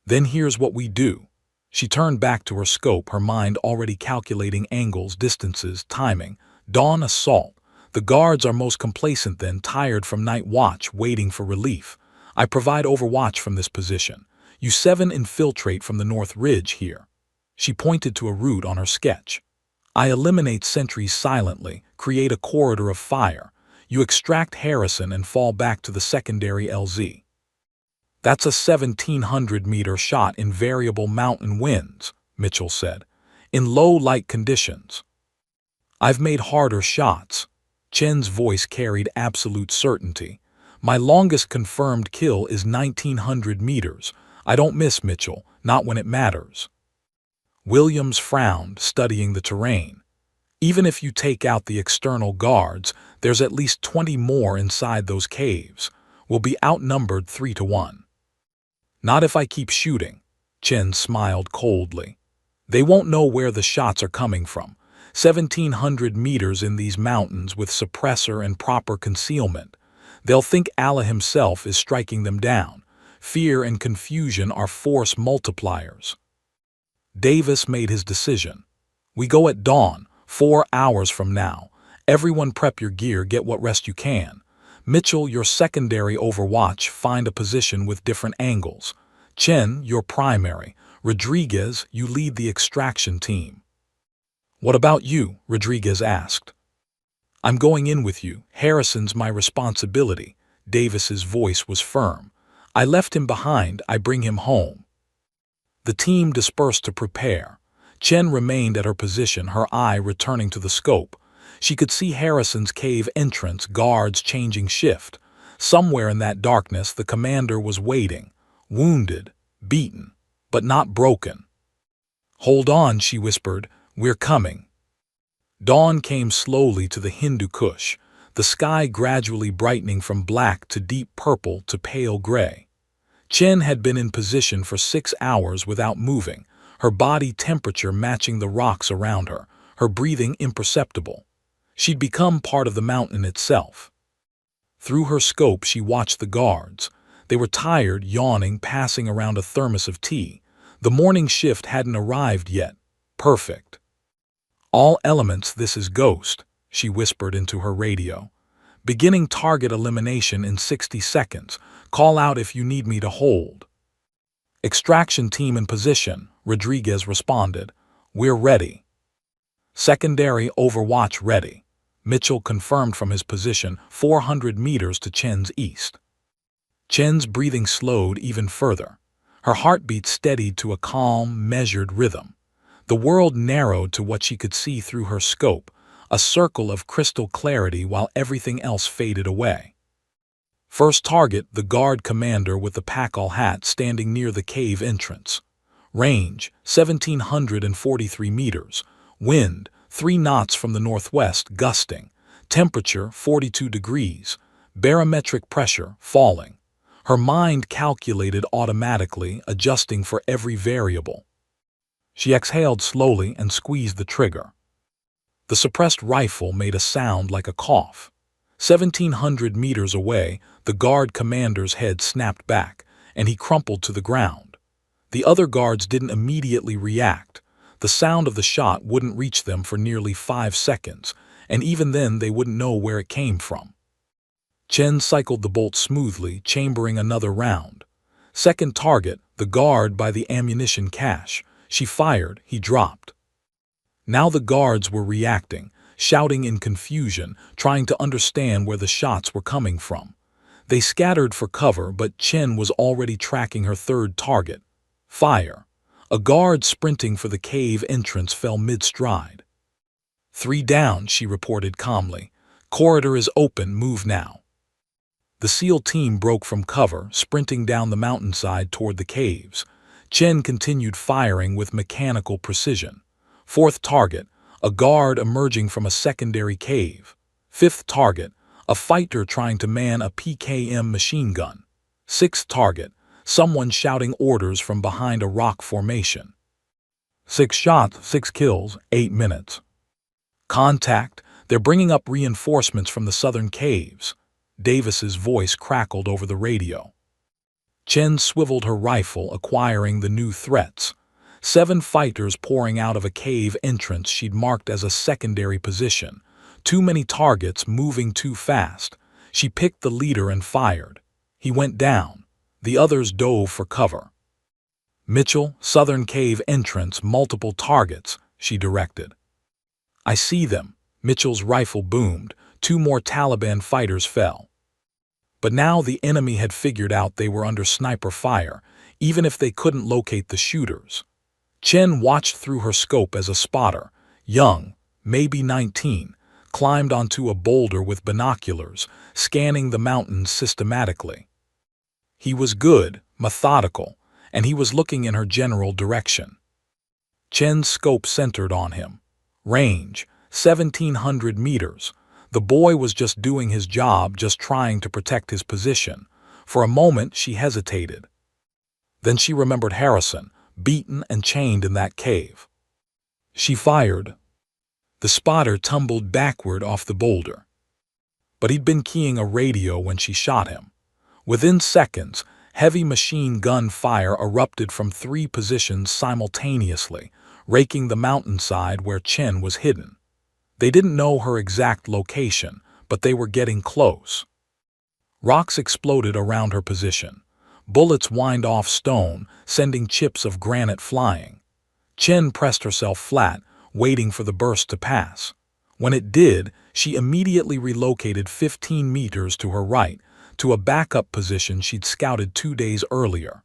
Then here's what we do. She turned back to her scope, her mind already calculating angles, distances, timing. Dawn assault. The guards are most complacent then, tired from night watch, waiting for relief. I provide overwatch from this position. You 7 infiltrate from the North Ridge here. She pointed to a route on her sketch. I eliminate sentries silently, create a corridor of fire. You extract Harrison and fall back to the secondary LZ. That's a 1,700-meter shot in variable mountain winds, Mitchell said, in low light conditions. I've made harder shots. Chen's voice carried absolute certainty. My longest confirmed kill is 1,900 meters. I don't miss, Mitchell, not when it matters. Williams frowned, studying the terrain. Even if you take out the external guards, there's at least 20 more inside those caves. We'll be outnumbered 3-1. Not if I keep shooting, Chen smiled coldly. They won't know where the shots are coming from. 1,700 meters in these mountains with suppressor and proper concealment. They'll think Allah himself is striking them down. Fear and confusion are force multipliers. Davis made his decision. We go at dawn, 4 hours from now. Everyone prep your gear, get what rest you can. Mitchell, your secondary overwatch, find a position with different angles. Chen, your primary. Rodriguez, you lead the extraction team. What about you? Rodriguez asked. I'm going in with you. Harrison's my responsibility. Davis's voice was firm. I left him behind, I bring him home. The team dispersed to prepare. Chen remained at her position, her eye returning to the scope. She could see Harrison's cave entrance, guards changing shift. Somewhere in that darkness, the commander was waiting, wounded, beaten, but not broken. Hold on, she whispered, we're coming. Dawn came slowly to the Hindu Kush, the sky gradually brightening from black to deep purple to pale gray. Chen had been in position for 6 hours without moving, her body temperature matching the rocks around her, her breathing imperceptible. She'd become part of the mountain itself. Through her scope, she watched the guards. They were tired, yawning, passing around a thermos of tea. The morning shift hadn't arrived yet. Perfect. All elements, this is Ghost, she whispered into her radio. Beginning target elimination in 60 seconds. Call out if you need me to hold. Extraction team in position, Rodriguez responded. We're ready. Secondary overwatch ready. Mitchell confirmed from his position, 400 meters to Chen's east. Chen's breathing slowed even further. Her heartbeat steadied to a calm, measured rhythm. The world narrowed to what she could see through her scope, a circle of crystal clarity while everything else faded away. First target, the guard commander with the Pakal hat standing near the cave entrance. Range, 1,743 meters. Wind, 3 knots from the northwest, gusting. Temperature, 42 degrees. Barometric pressure, falling. Her mind calculated automatically, adjusting for every variable. She exhaled slowly and squeezed the trigger. The suppressed rifle made a sound like a cough. 1,700 meters away, the guard commander's head snapped back, and he crumpled to the ground. The other guards didn't immediately react. The sound of the shot wouldn't reach them for nearly 5 seconds, and even then they wouldn't know where it came from. Chen cycled the bolt smoothly, chambering another round. Second target, the guard by the ammunition cache. She fired, he dropped. Now the guards were reacting, shouting in confusion, trying to understand where the shots were coming from. They scattered for cover, but Chen was already tracking her third target. Fire. A guard sprinting for the cave entrance fell mid-stride. 3 down, she reported calmly. Corridor is open, move now. The SEAL team broke from cover, sprinting down the mountainside toward the caves. Chen continued firing with mechanical precision. Fourth target, a guard emerging from a secondary cave. Fifth target, a fighter trying to man a PKM machine gun. Sixth target, someone shouting orders from behind a rock formation. 6 shots, 6 kills, 8 minutes. Contact, they're bringing up reinforcements from the southern caves. Davis's voice crackled over the radio. Chen swiveled her rifle, acquiring the new threats. 7 fighters pouring out of a cave entrance she'd marked as a secondary position. Too many targets, moving too fast. She picked the leader and fired. He went down. The others dove for cover. Mitchell, southern cave entrance, multiple targets, she directed. I see them. Mitchell's rifle boomed. 2 more Taliban fighters fell. But now the enemy had figured out they were under sniper fire, even if they couldn't locate the shooters. Chen watched through her scope as a spotter, young, maybe 19, climbed onto a boulder with binoculars, scanning the mountains systematically. He was good, methodical, and he was looking in her general direction. Chen's scope centered on him. Range, 1,700 meters. The boy was just doing his job, just trying to protect his position. For a moment, she hesitated. Then she remembered Harrison, beaten and chained in that cave. She fired. The spotter tumbled backward off the boulder. But he'd been keying a radio when she shot him. Within seconds, heavy machine gun fire erupted from 3 positions simultaneously, raking the mountainside where Chen was hidden. They didn't know her exact location, but they were getting close. Rocks exploded around her position. Bullets whined off stone, sending chips of granite flying. Chen pressed herself flat, waiting for the burst to pass. When it did, she immediately relocated 15 meters to her right, to a backup position she'd scouted 2 days earlier.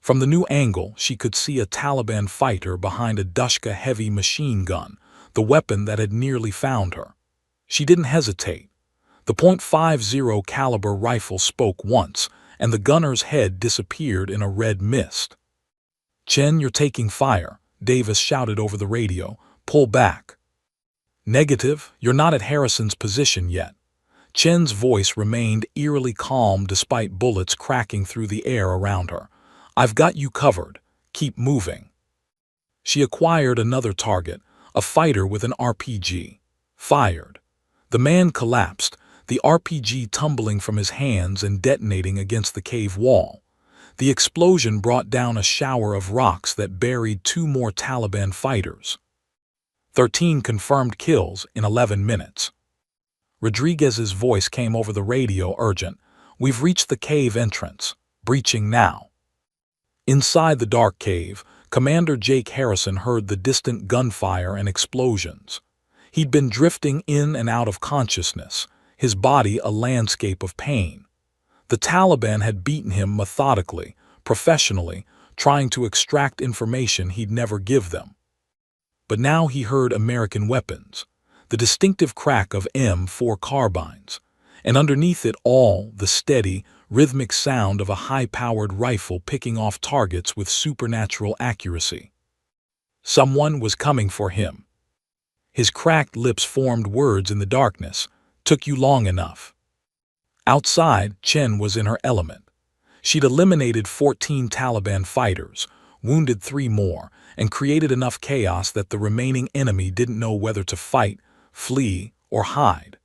From the new angle, she could see a Taliban fighter behind a Dushka heavy machine gun, the weapon that had nearly found her. She didn't hesitate. The .50 caliber rifle spoke once, and the gunner's head disappeared in a red mist. "Chen, you're taking fire," Davis shouted over the radio. "Pull back." "Negative, you're not at Harrison's position yet." Chen's voice remained eerily calm despite bullets cracking through the air around her. "I've got you covered. Keep moving." She acquired another target, a fighter with an RPG. Fired. The man collapsed, the RPG tumbling from his hands and detonating against the cave wall. The explosion brought down a shower of rocks that buried 2 more Taliban fighters. 13 confirmed kills in 11 minutes. Rodriguez's voice came over the radio, urgent. "We've reached the cave entrance. Breaching now." Inside the dark cave, Commander Jake Harrison heard the distant gunfire and explosions. He'd been drifting in and out of consciousness, his body a landscape of pain. The Taliban had beaten him methodically, professionally, trying to extract information he'd never give them. But now he heard American weapons, the distinctive crack of M4 carbines, and underneath it all the steady, rhythmic sound of a high-powered rifle picking off targets with supernatural accuracy. Someone was coming for him. His cracked lips formed words in the darkness. "Took you long enough." Outside, Chen was in her element. She'd eliminated 14 Taliban fighters, wounded 3 more, and created enough chaos that the remaining enemy didn't know whether to fight, flee, or hide.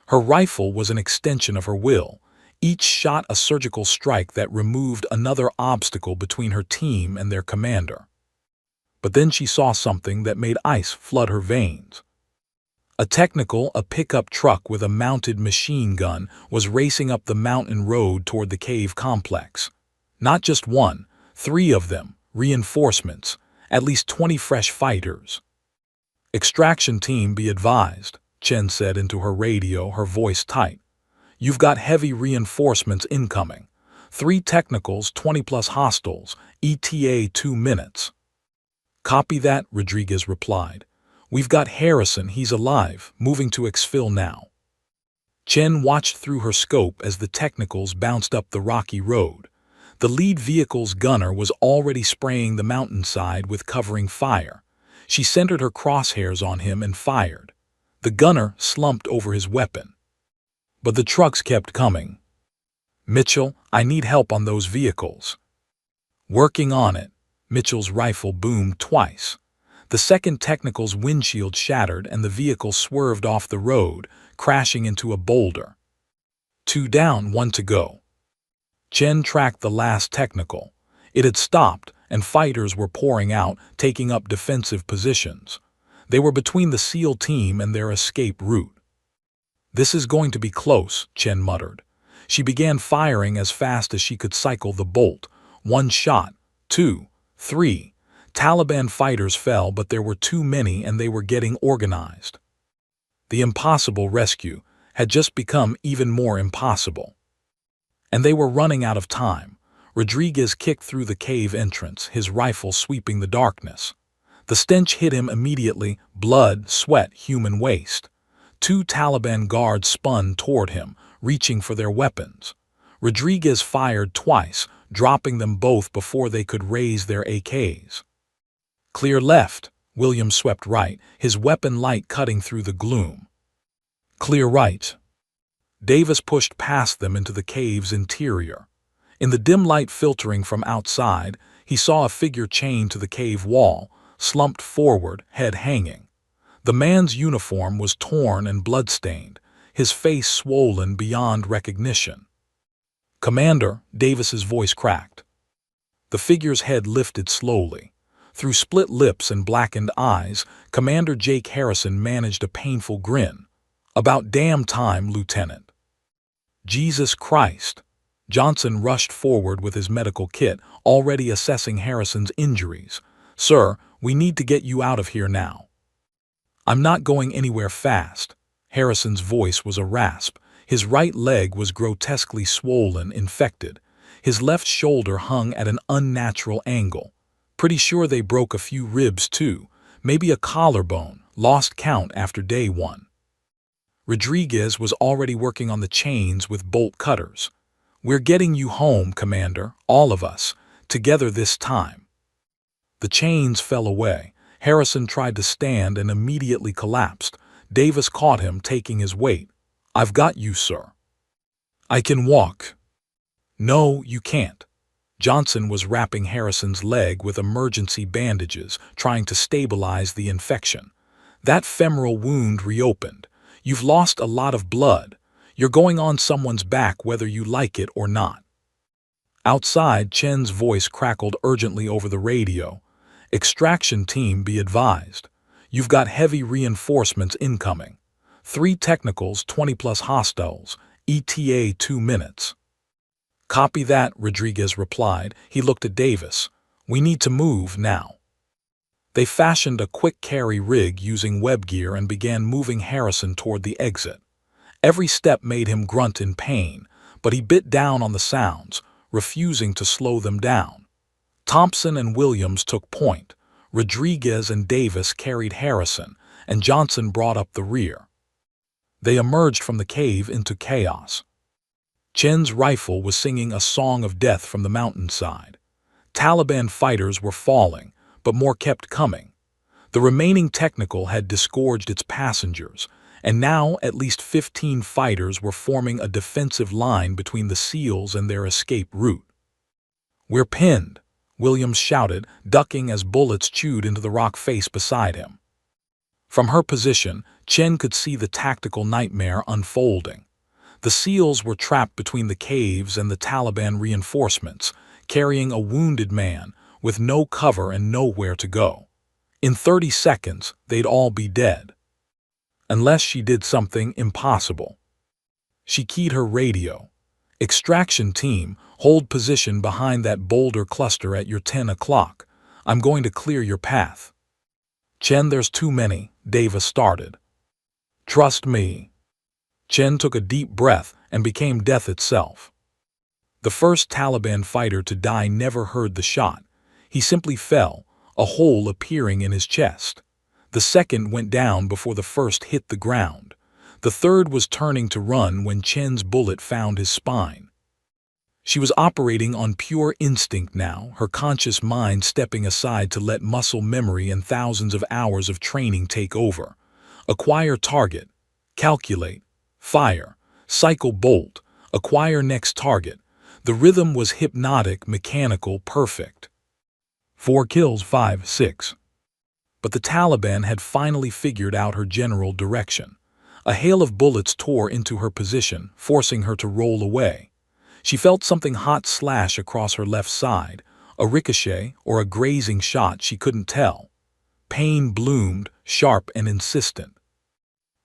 Her rifle was an extension of her will, each shot a surgical strike that removed another obstacle between her team and their commander. But then she saw something that made ice flood her veins. A pickup truck with a mounted machine gun was racing up the mountain road toward the cave complex. Not just one, 3 of them, reinforcements, at least 20 fresh fighters. "Extraction team, be advised," Chen said into her radio, her voice tight. "You've got heavy reinforcements incoming. 3 technicals, 20+ hostiles, ETA 2 minutes. "Copy that," Rodriguez replied. "We've got Harrison, he's alive, moving to exfil now." Chen watched through her scope as the technicals bounced up the rocky road. The lead vehicle's gunner was already spraying the mountainside with covering fire. She centered her crosshairs on him and fired. The gunner slumped over his weapon. But the trucks kept coming. "Mitchell, I need help on those vehicles." "Working on it." Mitchell's rifle boomed twice. The second technical's windshield shattered and the vehicle swerved off the road, crashing into a boulder. 2 down, 1 to go. Chen tracked the last technical. It had stopped, and fighters were pouring out, taking up defensive positions. They were between the SEAL team and their escape route. "This is going to be close," Chen muttered. She began firing as fast as she could cycle the bolt. 1 shot, 2, 3. Taliban fighters fell, but there were too many and they were getting organized. The impossible rescue had just become even more impossible. And they were running out of time. Rodriguez kicked through the cave entrance, his rifle sweeping the darkness. The stench hit him immediately, blood, sweat, human waste. 2 Taliban guards spun toward him, reaching for their weapons. Rodriguez fired twice, dropping them both before they could raise their AKs. "Clear left," Williams swept right, his weapon light cutting through the gloom. "Clear right." Davis pushed past them into the cave's interior. In the dim light filtering from outside, he saw a figure chained to the cave wall, slumped forward, head hanging. The man's uniform was torn and blood-stained, his face swollen beyond recognition. "Commander," Davis's voice cracked. The figure's head lifted slowly. Through split lips and blackened eyes, Commander Jake Harrison managed a painful grin. "About damn time, Lieutenant." "Jesus Christ." Johnson rushed forward with his medical kit, already assessing Harrison's injuries. "Sir, we need to get you out of here now." "I'm not going anywhere fast." Harrison's voice was a rasp. His right leg was grotesquely swollen, infected. His left shoulder hung at an unnatural angle. Pretty sure they broke a few ribs too, maybe a collarbone, lost count after day one. Rodriguez was already working on the chains with bolt cutters. "We're getting you home, Commander, all of us, together this time." The chains fell away. Harrison tried to stand and immediately collapsed. Davis caught him, taking his weight. "I've got you, sir." "I can walk." "No, you can't." Johnson was wrapping Harrison's leg with emergency bandages, trying to stabilize the infection. "That femoral wound reopened. You've lost a lot of blood. You're going on someone's back whether you like it or not." Outside, Chen's voice crackled urgently over the radio. "Extraction team, be advised. You've got heavy reinforcements incoming. 3 technicals, 20+ hostiles, ETA 2 minutes. "Copy that," Rodriguez replied. He looked at Davis. "We need to move now." They fashioned a quick carry rig using web gear and began moving Harrison toward the exit. Every step made him grunt in pain, but he bit down on the sounds, refusing to slow them down. Thompson and Williams took point. Rodriguez and Davis carried Harrison, and Johnson brought up the rear. They emerged from the cave into chaos. Chen's rifle was singing a song of death from the mountainside. Taliban fighters were falling, but more kept coming. The remaining technical had disgorged its passengers, and now at least 15 fighters were forming a defensive line between the SEALs and their escape route. "We're pinned," Williams shouted, ducking as bullets chewed into the rock face beside him. From her position, Chen could see the tactical nightmare unfolding. The SEALs were trapped between the caves and the Taliban reinforcements, carrying a wounded man, with no cover and nowhere to go. In 30 seconds, they'd all be dead. Unless she did something impossible. She keyed her radio. "Extraction team, hold position behind that boulder cluster at your 10 o'clock. I'm going to clear your path." "Chen, there's too many," Davis started. "Trust me." Chen took a deep breath and became death itself. The first Taliban fighter to die never heard the shot. He simply fell, a hole appearing in his chest. The second went down before the first hit the ground. The third was turning to run when Chen's bullet found his spine. She was operating on pure instinct now, her conscious mind stepping aside to let muscle memory and thousands of hours of training take over. Acquire target. Calculate. Fire. Cycle bolt. Acquire next target. The rhythm was hypnotic, mechanical, perfect. 4 kills, 5, 6. But the Taliban had finally figured out her general direction. A hail of bullets tore into her position, forcing her to roll away. She felt something hot slash across her left side, a ricochet or a grazing shot, she couldn't tell. Pain bloomed, sharp and insistent.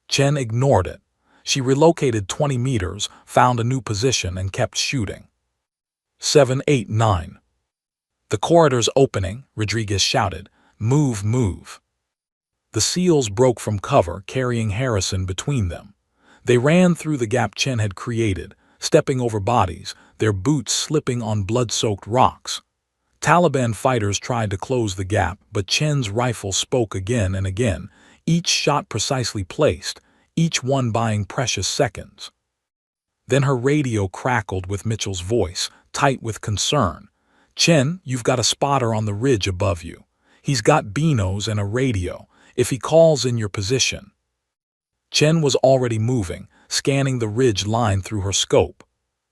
Chen ignored it. She relocated 20 meters, found a new position, and kept shooting. 7, 8, 9. "The corridor's opening," Rodriguez shouted. "Move, move." The SEALs broke from cover, carrying Harrison between them. They ran through the gap Chen had created, stepping over bodies, their boots slipping on blood-soaked rocks. Taliban fighters tried to close the gap, but Chen's rifle spoke again and again, each shot precisely placed, each one buying precious seconds. Then her radio crackled with Mitchell's voice, tight with concern. "Chen, you've got a spotter on the ridge above you. He's got binos and a radio, if he calls in your position." Chen was already moving, scanning the ridge line through her scope.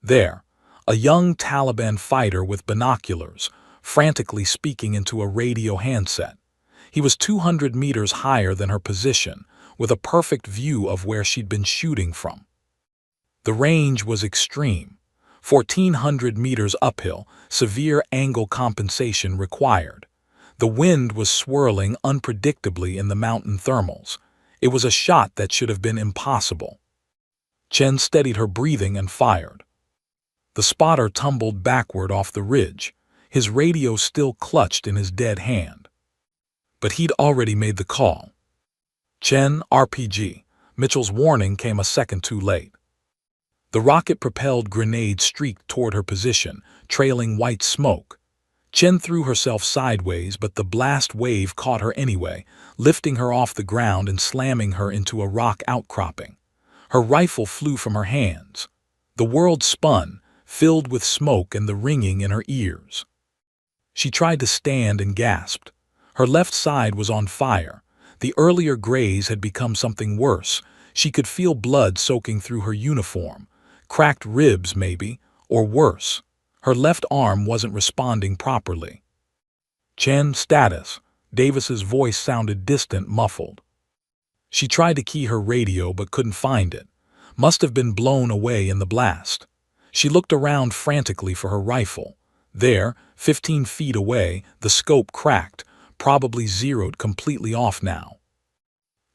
There, a young Taliban fighter with binoculars, frantically speaking into a radio handset. He was 200 meters higher than her position, with a perfect view of where she'd been shooting from. The range was extreme. 1,400 meters uphill, severe angle compensation required. The wind was swirling unpredictably in the mountain thermals. It was a shot that should have been impossible. Chen steadied her breathing and fired. The spotter tumbled backward off the ridge, his radio still clutched in his dead hand. But he'd already made the call. Chen, RPG. Mitchell's warning came a second too late. The rocket-propelled grenade streaked toward her position, trailing white smoke. Chen threw herself sideways, but the blast wave caught her anyway, lifting her off the ground and slamming her into a rock outcropping. Her rifle flew from her hands. The world spun, filled with smoke and the ringing in her ears. She tried to stand and gasped. Her left side was on fire. The earlier graze had become something worse. She could feel blood soaking through her uniform. Cracked ribs, maybe, or worse. Her left arm wasn't responding properly. Chen, status. Davis's voice sounded distant, muffled. She tried to key her radio but couldn't find it. Must have been blown away in the blast. She looked around frantically for her rifle. There, 15 feet away, the scope cracked, probably zeroed completely off now.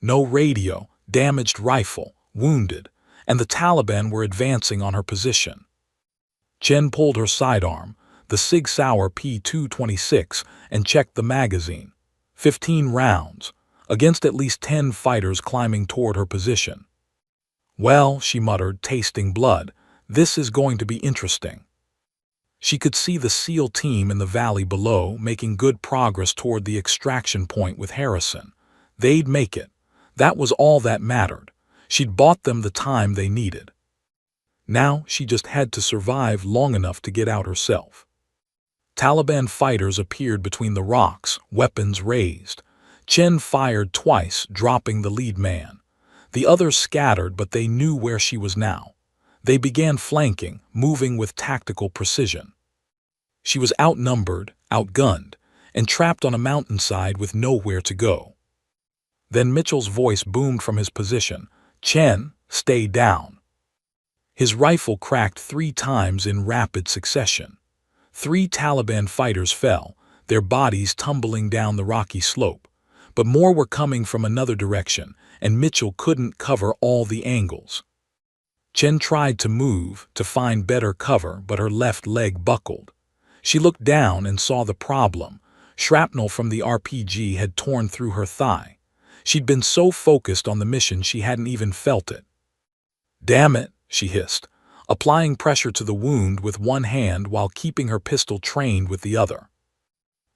No radio, damaged rifle, wounded, and the Taliban were advancing on her position. Chen pulled her sidearm, the Sig Sauer P226, and checked the magazine. 15 rounds, against at least 10 fighters climbing toward her position. Well, she muttered, tasting blood, this is going to be interesting. She could see the SEAL team in the valley below making good progress toward the extraction point with Harrison. They'd make it. That was all that mattered. She'd bought them the time they needed. Now she just had to survive long enough to get out herself. Taliban fighters appeared between the rocks, weapons raised. Chen fired twice, dropping the lead man. The others scattered, but they knew where she was now. They began flanking, moving with tactical precision. She was outnumbered, outgunned, and trapped on a mountainside with nowhere to go. Then Mitchell's voice boomed from his position. Chen, stay down. His rifle cracked 3 times in rapid succession. 3 Taliban fighters fell, their bodies tumbling down the rocky slope. But more were coming from another direction, and Mitchell couldn't cover all the angles. Chen tried to move, to find better cover, but her left leg buckled. She looked down and saw the problem. Shrapnel from the RPG had torn through her thigh. She'd been so focused on the mission she hadn't even felt it. Damn it, she hissed, applying pressure to the wound with one hand while keeping her pistol trained with the other.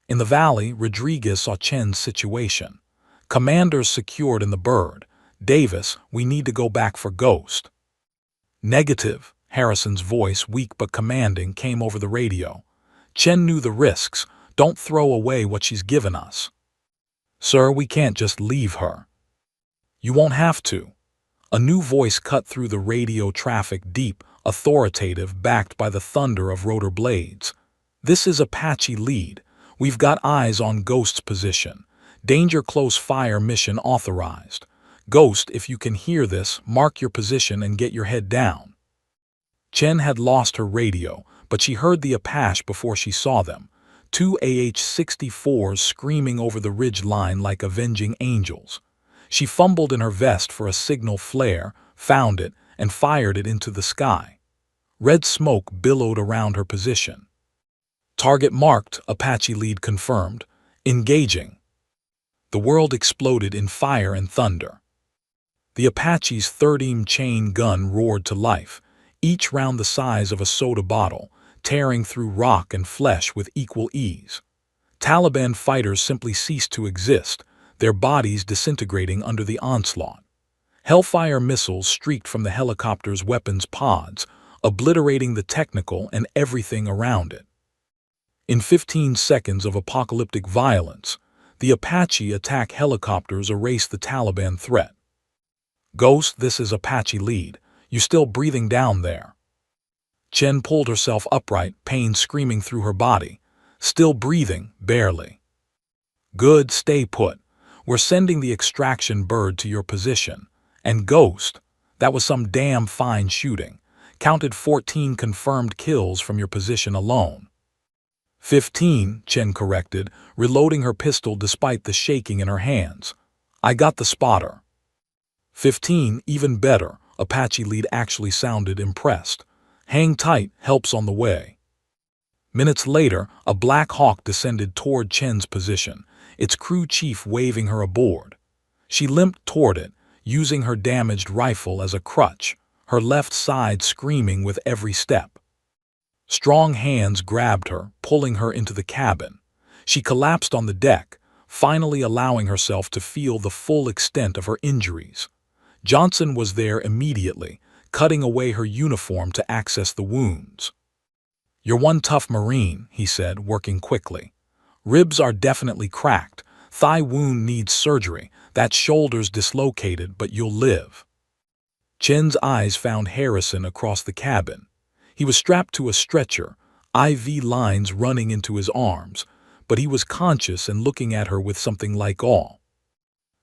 In the valley, Rodriguez saw Chen's situation. Commanders secured in the bird. Davis, we need to go back for Ghost. Negative, Harrison's voice, weak but commanding, came over the radio. Chen knew the risks. Don't throw away what she's given us. Sir, we can't just leave her. You won't have to. A new voice cut through the radio traffic, deep, authoritative, backed by the thunder of rotor blades. This is Apache lead. We've got eyes on Ghost's position. Danger close fire mission authorized. Ghost, if you can hear this, mark your position and get your head down. Chen had lost her radio, but she heard the Apache before she saw them. 2 AH-64s screaming over the ridge line like avenging angels. She fumbled in her vest for a signal flare, found it, and fired it into the sky. Red smoke billowed around her position. Target marked, Apache lead confirmed. Engaging. The world exploded in fire and thunder. The Apache's 30 chain gun roared to life, each round the size of a soda bottle, tearing through rock and flesh with equal ease. Taliban fighters simply ceased to exist, their bodies disintegrating under the onslaught. Hellfire missiles streaked from the helicopter's weapons pods, obliterating the technical and everything around it. In 15 seconds of apocalyptic violence, the Apache attack helicopters erased the Taliban threat. Ghost, this is Apache lead. You still breathing down there?" Chen pulled herself upright, pain screaming through her body. "Still breathing, barely." "Good, stay put. We're sending the extraction bird to your position. And Ghost, that was some damn fine shooting. Counted 14 confirmed kills from your position alone." 15, Chen corrected, reloading her pistol despite the shaking in her hands. "I got the spotter." 15, even better. Apache lead actually sounded impressed. "Hang tight, help's on the way." Minutes later, a Black Hawk descended toward Chen's position, its crew chief waving her aboard. She limped toward it, using her damaged rifle as a crutch, her left side screaming with every step. Strong hands grabbed her, pulling her into the cabin. She collapsed on the deck, finally allowing herself to feel the full extent of her injuries. Johnson was there immediately, cutting away her uniform to access the wounds. "You're one tough Marine," he said, working quickly. "Ribs are definitely cracked. Thigh wound needs surgery. That shoulder's dislocated, but you'll live." Chen's eyes found Harrison across the cabin. He was strapped to a stretcher, IV lines running into his arms, but he was conscious and looking at her with something like awe.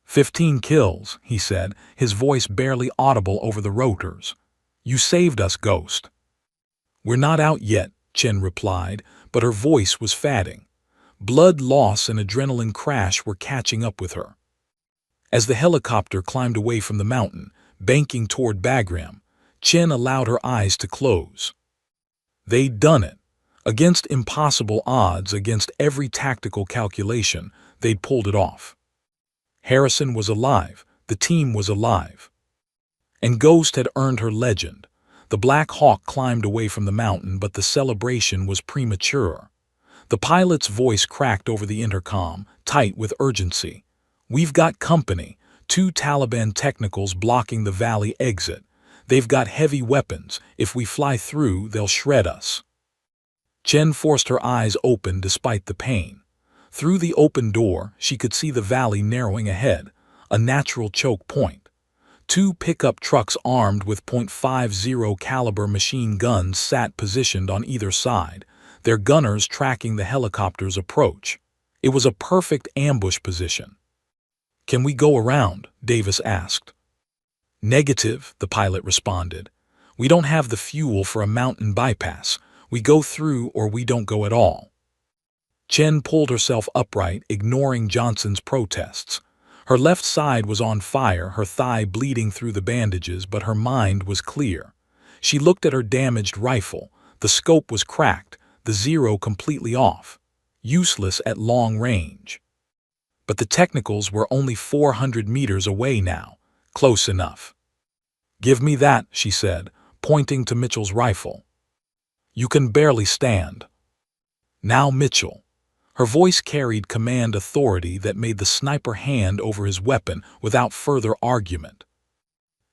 15 kills, he said, his voice barely audible over the rotors. "You saved us, Ghost." "We're not out yet," Chen replied, but her voice was fading. Blood loss and adrenaline crash were catching up with her. As the helicopter climbed away from the mountain, banking toward Bagram, Chen allowed her eyes to close. They'd done it. Against impossible odds, against every tactical calculation, they'd pulled it off. Harrison was alive. The team was alive. And Ghost had earned her legend. The Black Hawk climbed away from the mountain, but the celebration was premature. The pilot's voice cracked over the intercom, tight with urgency. "We've got company. 2 Taliban technicals blocking the valley exit. They've got heavy weapons. If we fly through, they'll shred us." Chen forced her eyes open despite the pain. Through the open door, she could see the valley narrowing ahead, a natural choke point. 2 pickup trucks armed with .50 caliber machine guns sat positioned on either side, their gunners tracking the helicopter's approach. It was a perfect ambush position. "Can we go around?" Davis asked. "Negative," the pilot responded. "We don't have the fuel for a mountain bypass. We go through or we don't go at all." Chen pulled herself upright, ignoring Johnson's protests. Her left side was on fire, her thigh bleeding through the bandages, but her mind was clear. She looked at her damaged rifle. The scope was cracked, the zero completely off. Useless at long range. But the technicals were only 400 meters away now. Close enough. "Give me that," she said, pointing to Mitchell's rifle. "You can barely stand." "Now, Mitchell." Her voice carried command authority that made the sniper hand over his weapon without further argument.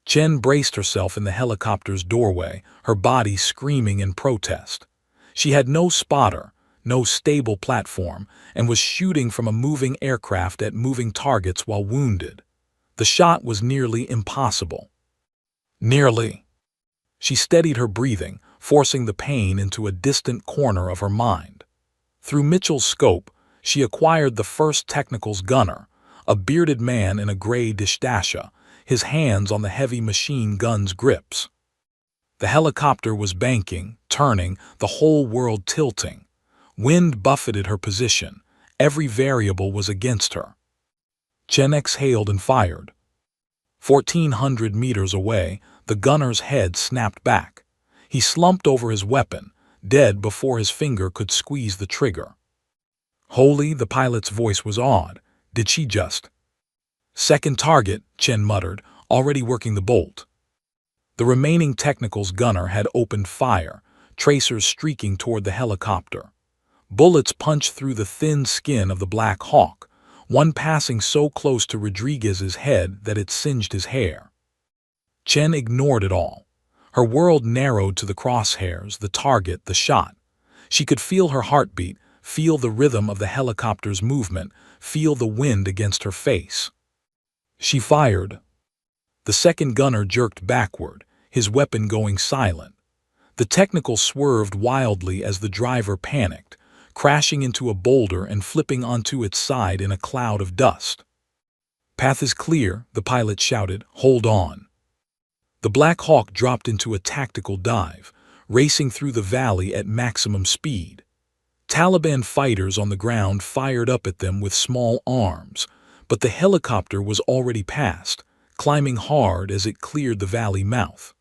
Chen braced herself in the helicopter's doorway, her body screaming in protest. She had no spotter, no stable platform, and was shooting from a moving aircraft at moving targets while wounded. The shot was nearly impossible. Nearly. She steadied her breathing, forcing the pain into a distant corner of her mind. Through Mitchell's scope, she acquired the first technical's gunner, a bearded man in a gray dishdasha, his hands on the heavy machine gun's grips. The helicopter was banking, turning, the whole world tilting. Wind buffeted her position. Every variable was against her. Chen exhaled and fired. 1,400 meters away, the gunner's head snapped back. He slumped over his weapon, dead before his finger could squeeze the trigger. "Holy," the pilot's voice was awed. "Did she just—" "Second target," Chen muttered, already working the bolt. The remaining technical's gunner had opened fire, tracers streaking toward the helicopter. Bullets punched through the thin skin of the Black Hawk, one passing so close to Rodriguez's head that it singed his hair. Chen ignored it all. Her world narrowed to the crosshairs, the target, the shot. She could feel her heartbeat, feel the rhythm of the helicopter's movement, feel the wind against her face. She fired. The second gunner jerked backward. his weapon going silent. The technical swerved wildly as the driver panicked, crashing into a boulder and flipping onto its side in a cloud of dust. "Path is clear," the pilot shouted. "Hold on." The Black Hawk dropped into a tactical dive, racing through the valley at maximum speed. Taliban fighters on the ground fired up at them with small arms, but the helicopter was already past, climbing hard as it cleared the valley mouth.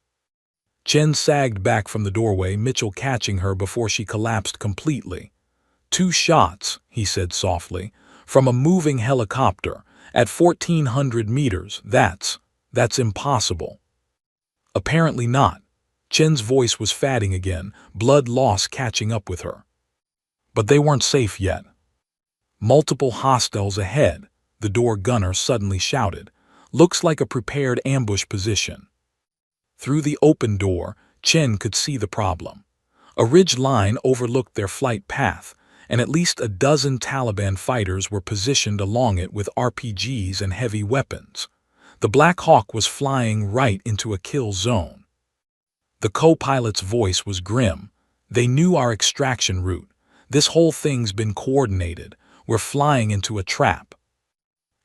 Chen sagged back from the doorway, Mitchell catching her before she collapsed completely. "2 shots," he said softly, "from a moving helicopter, at 1,400 meters, that's impossible." "Apparently not." Chen's voice was fading again, blood loss catching up with her. "But they weren't safe yet." "Multiple hostiles ahead," the door gunner suddenly shouted. "Looks like a prepared ambush position." Through the open door, Chen could see the problem. A ridge line overlooked their flight path, and at least a dozen Taliban fighters were positioned along it with RPGs and heavy weapons. The Black Hawk was flying right into a kill zone. The co-pilot's voice was grim. "They knew our extraction route. This whole thing's been coordinated. We're flying into a trap."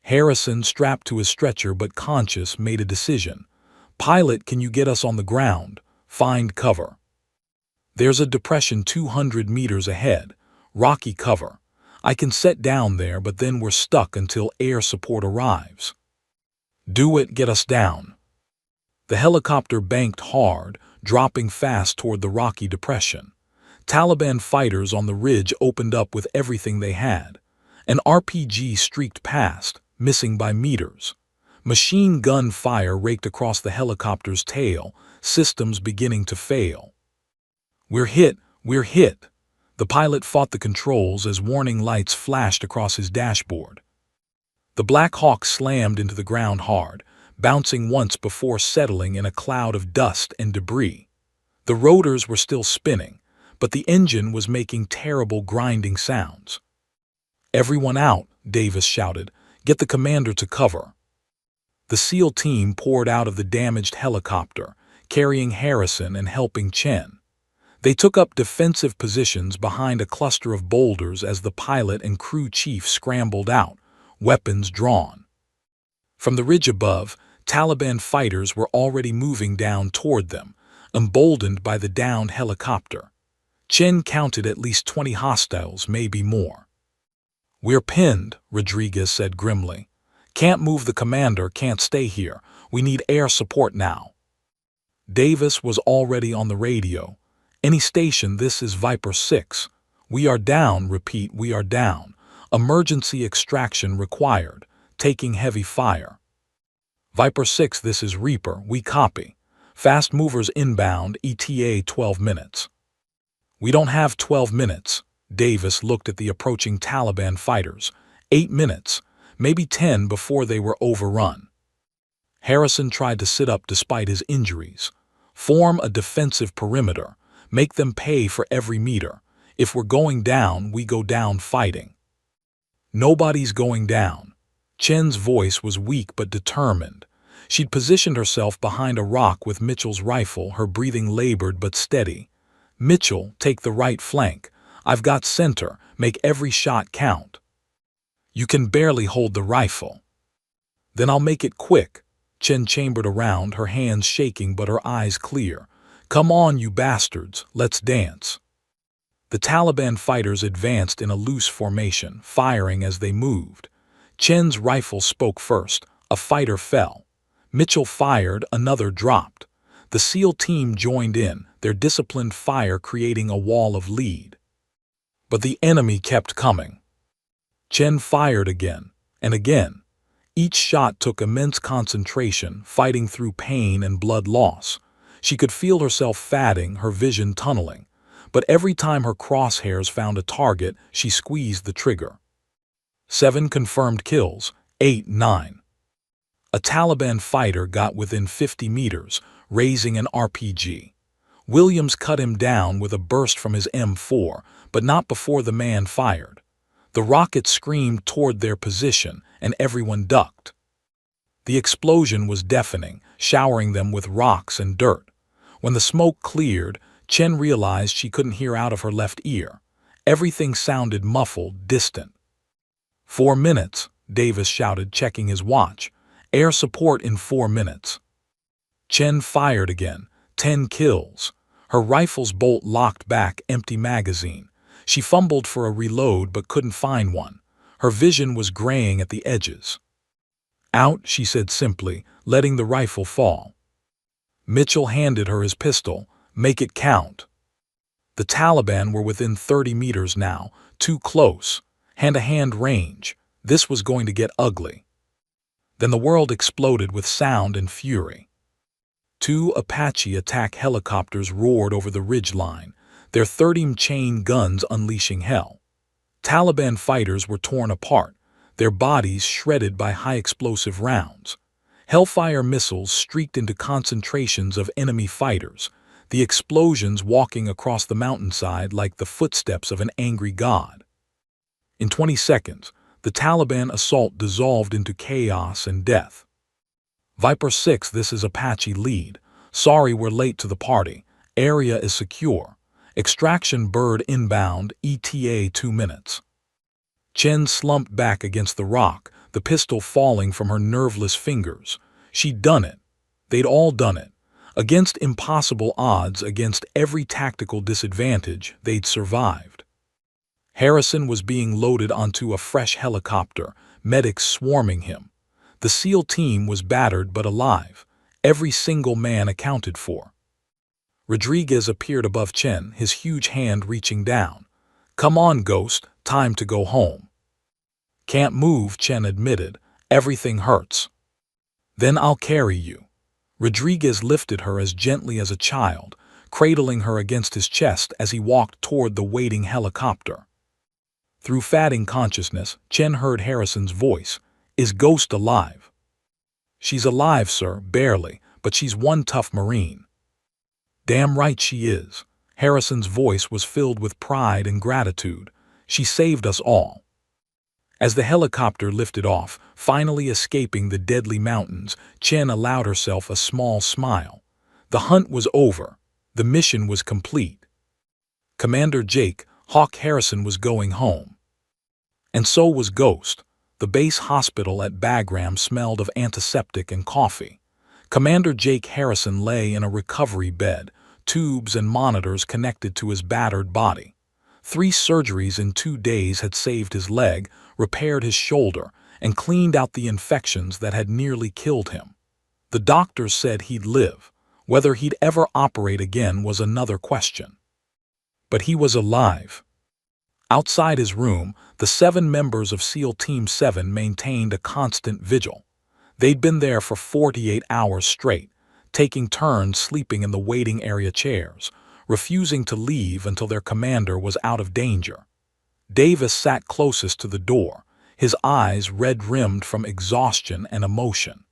Harrison, strapped to his stretcher but conscious, made a decision. "Pilot, can you get us on the ground? Find cover." "There's a depression 200 meters ahead. Rocky cover. I can set down there, but then we're stuck until air support arrives." "Do it, get us down." The helicopter banked hard, dropping fast toward the rocky depression. Taliban fighters on the ridge opened up with everything they had. An RPG streaked past, missing by meters. Machine gun fire raked across the helicopter's tail, systems beginning to fail. "We're hit, we're hit." The pilot fought the controls as warning lights flashed across his dashboard. The Black Hawk slammed into the ground hard, bouncing once before settling in a cloud of dust and debris. The rotors were still spinning, but the engine was making terrible grinding sounds. "Everyone out," Davis shouted. "Get the commander to cover." The SEAL team poured out of the damaged helicopter, carrying Harrison and helping Chen. They took up defensive positions behind a cluster of boulders as the pilot and crew chief scrambled out, weapons drawn. From the ridge above, Taliban fighters were already moving down toward them, emboldened by the downed helicopter. Chen counted at least 20 hostiles, maybe more. "We're pinned," Rodriguez said grimly. "Can't move the commander, can't stay here. We need air support now." Davis was already on the radio. "Any station, this is Viper 6. We are down, repeat, we are down. Emergency extraction required. Taking heavy fire." "Viper 6, this is Reaper, we copy. Fast movers inbound, ETA 12 minutes. "We don't have 12 minutes. Davis looked at the approaching Taliban fighters. 8 minutes, maybe 10 before they were overrun. Harrison tried to sit up despite his injuries. "Form a defensive perimeter. Make them pay for every meter. If we're going down, we go down fighting." "Nobody's going down." Chen's voice was weak but determined. She'd positioned herself behind a rock with Mitchell's rifle, her breathing labored but steady. "Mitchell, take the right flank. I've got center. Make every shot count." "You can barely hold the rifle." "Then I'll make it quick." Chen chambered around, her hands shaking but her eyes clear. "Come on, you bastards, let's dance." The Taliban fighters advanced in a loose formation, firing as they moved. Chen's rifle spoke first. A fighter fell. Mitchell fired, another dropped. The SEAL team joined in, their disciplined fire creating a wall of lead. But the enemy kept coming. Chen fired again, and again. Each shot took immense concentration, fighting through pain and blood loss. She could feel herself fatting, her vision tunneling. But every time her crosshairs found a target, she squeezed the trigger. 7 confirmed kills, 8, 9. A Taliban fighter got within 50 meters, raising an RPG. Williams cut him down with a burst from his M4, but not before the man fired. The rocket screamed toward their position, and everyone ducked. The explosion was deafening, showering them with rocks and dirt. When the smoke cleared, Chen realized she couldn't hear out of her left ear. Everything sounded muffled, distant. 4 minutes, Davis shouted, checking his watch. Air support in 4 minutes. Chen fired again. 10 kills. Her rifle's bolt locked back, empty magazine. She fumbled for a reload but couldn't find one. Her vision was graying at the edges. Out, she said simply, letting the rifle fall. Mitchell handed her his pistol. Make it count. The Taliban were within 30 meters now, too close. Hand-to-hand range. This was going to get ugly. Then the world exploded with sound and fury. 2 Apache attack helicopters roared over the ridge line, their 30 chain guns unleashing hell. Taliban fighters were torn apart, their bodies shredded by high-explosive rounds. Hellfire missiles streaked into concentrations of enemy fighters, the explosions walking across the mountainside like the footsteps of an angry god. In 20 seconds, the Taliban assault dissolved into chaos and death. Viper 6, this is Apache lead. Sorry we're late to the party. Area is secure. Extraction bird inbound, ETA 2 minutes. Chen slumped back against the rock, the pistol falling from her nerveless fingers. She'd done it. They'd all done it. Against impossible odds, against every tactical disadvantage, they'd survived. Harrison was being loaded onto a fresh helicopter, medics swarming him. The SEAL team was battered but alive, every single man accounted for. Rodriguez appeared above Chen, his huge hand reaching down. Come on, Ghost, time to go home. Can't move, Chen admitted. Everything hurts. Then I'll carry you. Rodriguez lifted her as gently as a child, cradling her against his chest as he walked toward the waiting helicopter. Through fading consciousness, Chen heard Harrison's voice. Is Ghost alive? She's alive, sir, barely, but she's one tough Marine. Damn right she is. Harrison's voice was filled with pride and gratitude. She saved us all. As the helicopter lifted off, finally escaping the deadly mountains, Chen allowed herself a small smile. The hunt was over. The mission was complete. Commander Jake, Hawk Harrison was going home. And so was Ghost. The base hospital at Bagram smelled of antiseptic and coffee. Commander Jake Harrison lay in a recovery bed, tubes and monitors connected to his battered body. 3 surgeries in 2 days had saved his leg, repaired his shoulder, and cleaned out the infections that had nearly killed him. The doctors said he'd live. Whether he'd ever operate again was another question. But he was alive. Outside his room, the 7 members of SEAL Team 7 maintained a constant vigil. They'd been there for 48 hours straight, taking turns sleeping in the waiting area chairs, refusing to leave until their commander was out of danger. Davis sat closest to the door, his eyes red-rimmed from exhaustion and emotion.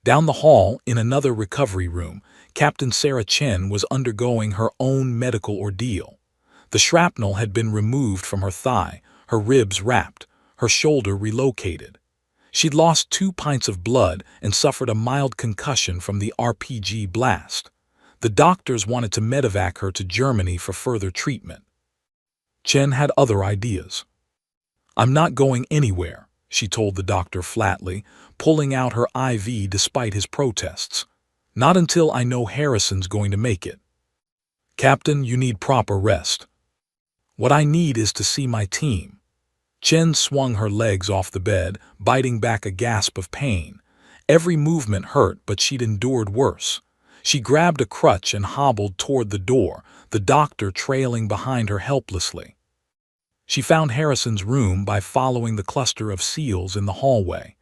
Down the hall, in another recovery room, Captain Sarah Chen was undergoing her own medical ordeal. The shrapnel had been removed from her thigh, her ribs wrapped, her shoulder relocated. She'd lost 2 pints of blood and suffered a mild concussion from the RPG blast. The doctors wanted to medevac her to Germany for further treatment. Chen had other ideas. I'm not going anywhere, she told the doctor flatly, pulling out her IV despite his protests. Not until I know Harrison's going to make it. Captain, you need proper rest. What I need is to see my team. Chen swung her legs off the bed, biting back a gasp of pain. Every movement hurt, but she'd endured worse. She grabbed a crutch and hobbled toward the door, the doctor trailing behind her helplessly. She found Harrison's room by following the cluster of SEALs in the hallway.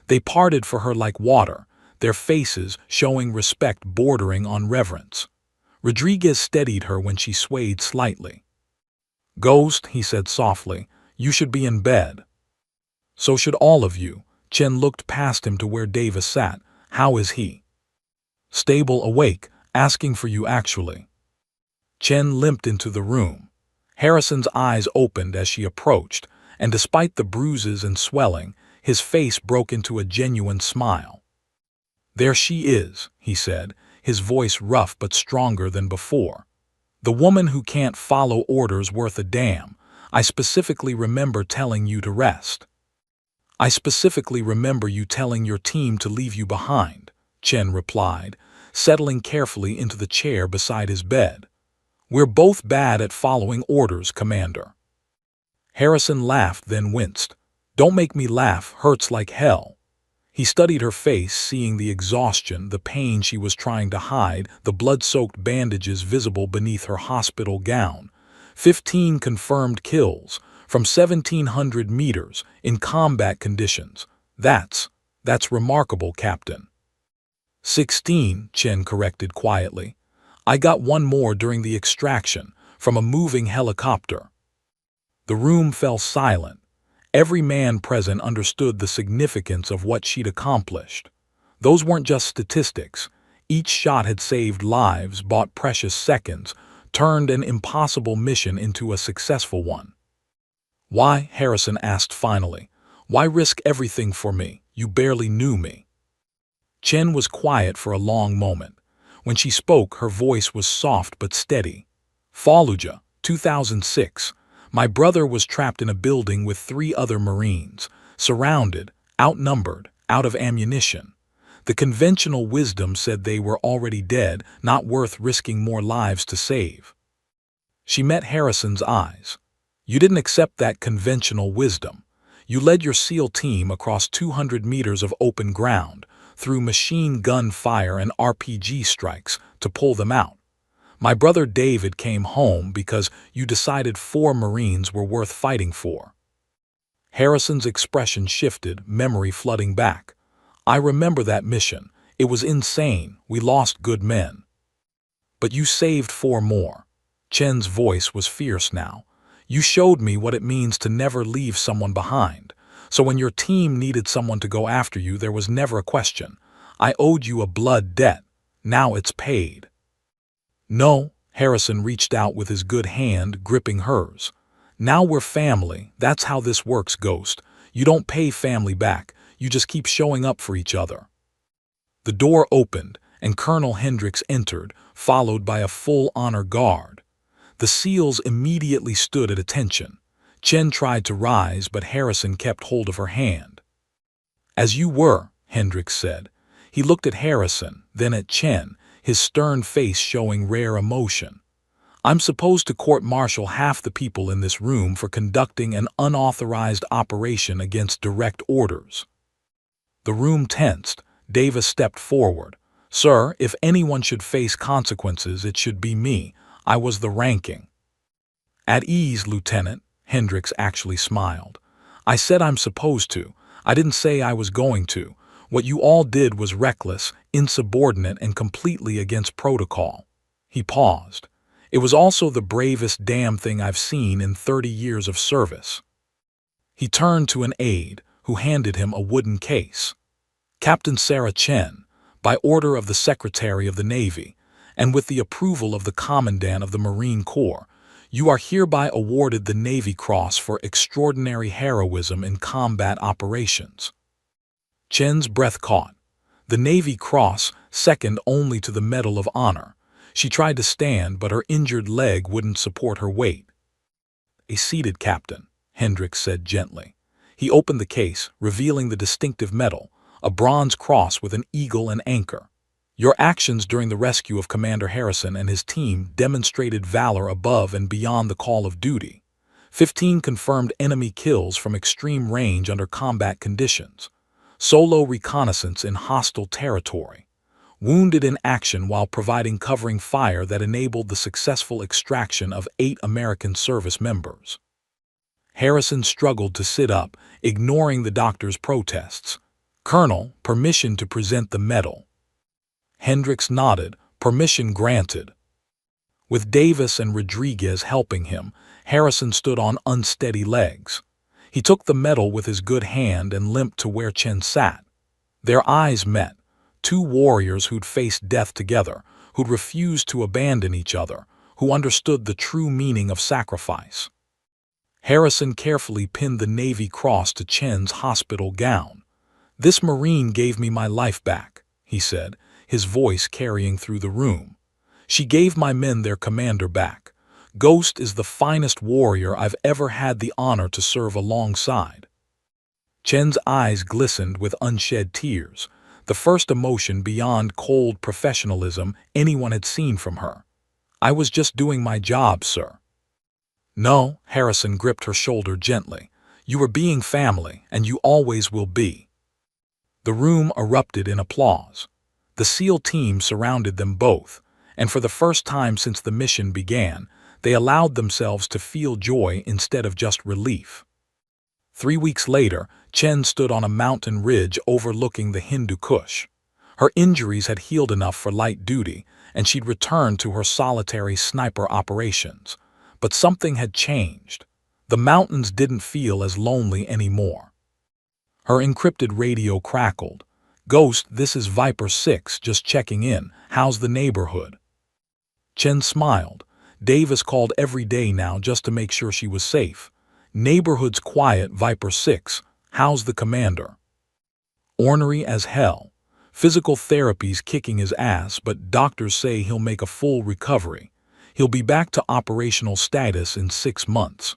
They parted for her like water, their faces showing respect bordering on reverence. Rodriguez steadied her when she swayed slightly. Ghost, he said softly, you should be in bed. So should all of you. Chen looked past him to where Davis sat. How is he? Stable, awake, asking for you actually. Chen limped into the room. Harrison's eyes opened as she approached, and despite the bruises and swelling, his face broke into a genuine smile. There she is, he said, his voice rough but stronger than before. "The woman who can't follow orders worth a damn. I specifically remember telling you to rest. I specifically remember you telling your team to leave you behind," Chen replied, settling carefully into the chair beside his bed. "We're both bad at following orders, Commander." Harrison laughed, then winced. "Don't make me laugh, hurts like hell." He studied her face, seeing the exhaustion, the pain she was trying to hide, the blood-soaked bandages visible beneath her hospital gown. 15 confirmed kills, from 1,700 meters, in combat conditions. That's remarkable, Captain." 16, Chen corrected quietly. "I got one more during the extraction, from a moving helicopter." The room fell silent. Every man present understood the significance of what she'd accomplished. Those weren't just statistics. Each shot had saved lives, bought precious seconds, turned an impossible mission into a successful one. "Why?" Harrison asked finally. "Why risk everything for me? You barely knew me." Chen was quiet for a long moment. When she spoke, her voice was soft but steady. "Fallujah, 2006. My brother was trapped in a building with 3 other Marines, surrounded, outnumbered, out of ammunition. The conventional wisdom said they were already dead, not worth risking more lives to save." She met Harrison's eyes. "You didn't accept that conventional wisdom. You led your SEAL team across 200 meters of open ground, through machine gun fire and RPG strikes, to pull them out. My brother David came home because you decided 4 Marines were worth fighting for." Harrison's expression shifted, memory flooding back. "I remember that mission. It was insane. We lost good men. But you saved 4 more. Chen's voice was fierce now. "You showed me what it means to never leave someone behind. So when your team needed someone to go after you, there was never a question. I owed you a blood debt. Now it's paid." "No," Harrison reached out with his good hand, gripping hers. "Now we're family. That's how this works, Ghost. You don't pay family back. You just keep showing up for each other." The door opened, and Colonel Hendricks entered, followed by a full honor guard. The SEALs immediately stood at attention. Chen tried to rise, but Harrison kept hold of her hand. "As you were," Hendricks said. He looked at Harrison, then at Chen, his stern face showing rare emotion. "I'm supposed to court-martial half the people in this room for conducting an unauthorized operation against direct orders." The room tensed. Davis stepped forward. "Sir, if anyone should face consequences, it should be me. I was the ranking." "At ease, Lieutenant," Hendricks actually smiled. "I said I'm supposed to. I didn't say I was going to. What you all did was reckless, insubordinate, and completely against protocol." He paused. "It was also the bravest damn thing I've seen in 30 years of service." He turned to an aide, who handed him a wooden case. "Captain Sarah Chen, by order of the Secretary of the Navy, and with the approval of the Commandant of the Marine Corps, you are hereby awarded the Navy Cross for extraordinary heroism in combat operations." Chen's breath caught. The Navy Cross, second only to the Medal of Honor. She tried to stand, but her injured leg wouldn't support her weight. "A seated Captain," Hendricks said gently. He opened the case, revealing the distinctive medal, a bronze cross with an eagle and anchor. "Your actions during the rescue of Commander Harrison and his team demonstrated valor above and beyond the call of duty. 15 confirmed enemy kills from extreme range under combat conditions. Solo reconnaissance in hostile territory. Wounded in action while providing covering fire that enabled the successful extraction of 8 American service members." Harrison struggled to sit up, ignoring the doctor's protests. "Colonel, permission to present the medal." Hendricks nodded, permission granted. With Davis and Rodriguez helping him, Harrison stood on unsteady legs. He took the medal with his good hand and limped to where Chen sat. Their eyes met, 2 warriors who'd faced death together, who'd refused to abandon each other, who understood the true meaning of sacrifice. Harrison carefully pinned the Navy Cross to Chen's hospital gown. "This Marine gave me my life back," he said, his voice carrying through the room. She gave my men their commander back. Ghost is the finest warrior I've ever had the honor to serve alongside. Chen's eyes glistened with unshed tears, the first emotion beyond cold professionalism anyone had seen from her. I was just doing my job, sir. No, Harrison gripped her shoulder gently. You were being family, and you always will be. The room erupted in applause. The SEAL team surrounded them both, and for the first time since the mission began, they allowed themselves to feel joy instead of just relief. 3 weeks later, Chen stood on a mountain ridge overlooking the Hindu Kush. Her injuries had healed enough for light duty, and she'd returned to her solitary sniper operations. But something had changed. The mountains didn't feel as lonely anymore. Her encrypted radio crackled. "Ghost, this is Viper 6, just checking in. How's the neighborhood?" Chen smiled. Davis called every day now just to make sure she was safe. "Neighborhood's quiet, Viper 6. How's the commander?" "Ornery as hell. Physical therapy's kicking his ass, but doctors say he'll make a full recovery. He'll be back to operational status in 6 months."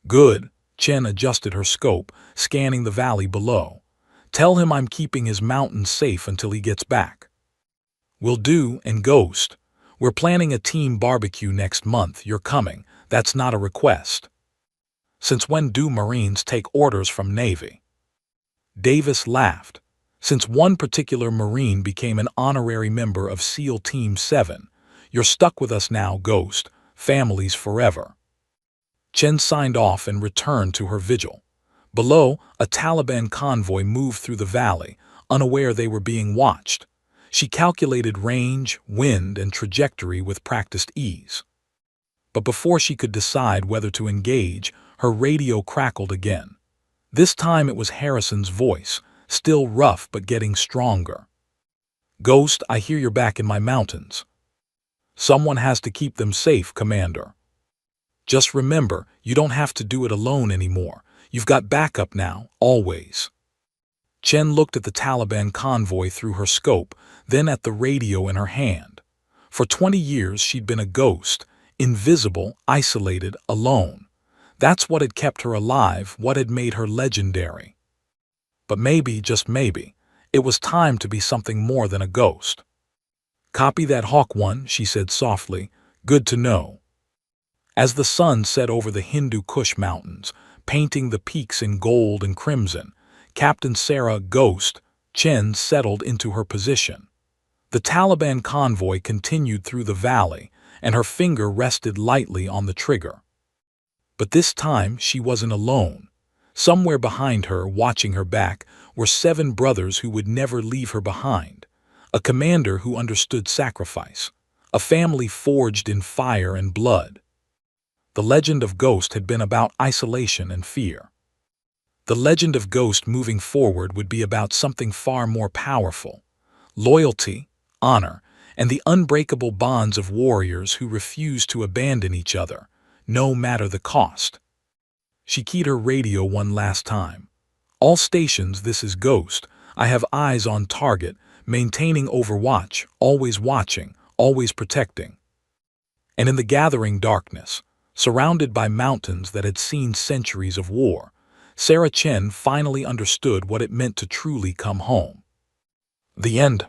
"Good." Chen adjusted her scope, scanning the valley below. "Tell him I'm keeping his mountains safe until he gets back." "Will do, and Ghost, we're planning a team barbecue next month. You're coming. That's not a request." "Since when do Marines take orders from Navy?" Davis laughed. "Since one particular Marine became an honorary member of SEAL Team 7. You're stuck with us now, Ghost. Families forever." Chen signed off and returned to her vigil. Below, a Taliban convoy moved through the valley, unaware they were being watched. She calculated range, wind, and trajectory with practiced ease. But before she could decide whether to engage, her radio crackled again. This time it was Harrison's voice, still rough but getting stronger. "Ghost, I hear you're back in my mountains. Someone has to keep them safe, Commander. Just remember, you don't have to do it alone anymore. You've got backup now, always." Chen looked at the Taliban convoy through her scope, then at the radio in her hand. For 20 years she'd been a ghost, invisible, isolated, alone. That's what had kept her alive, what had made her legendary. But maybe, just maybe, it was time to be something more than a ghost. "Copy that, Hawk 1, she said softly. "Good to know." As the sun set over the Hindu Kush Mountains, painting the peaks in gold and crimson, Captain Sarah "Ghost" Chen settled into her position. The Taliban convoy continued through the valley, and her finger rested lightly on the trigger. But this time she wasn't alone. Somewhere behind her, watching her back, were 7 brothers who would never leave her behind. A commander who understood sacrifice. A family forged in fire and blood. The legend of Ghost had been about isolation and fear. The legend of Ghost moving forward would be about something far more powerful. Loyalty, honor, and the unbreakable bonds of warriors who refuse to abandon each other, no matter the cost. She keyed her radio one last time. "All stations, this is Ghost. I have eyes on target, maintaining overwatch, always watching, always protecting." And in the gathering darkness, surrounded by mountains that had seen centuries of war, Sarah Chen finally understood what it meant to truly come home. The end.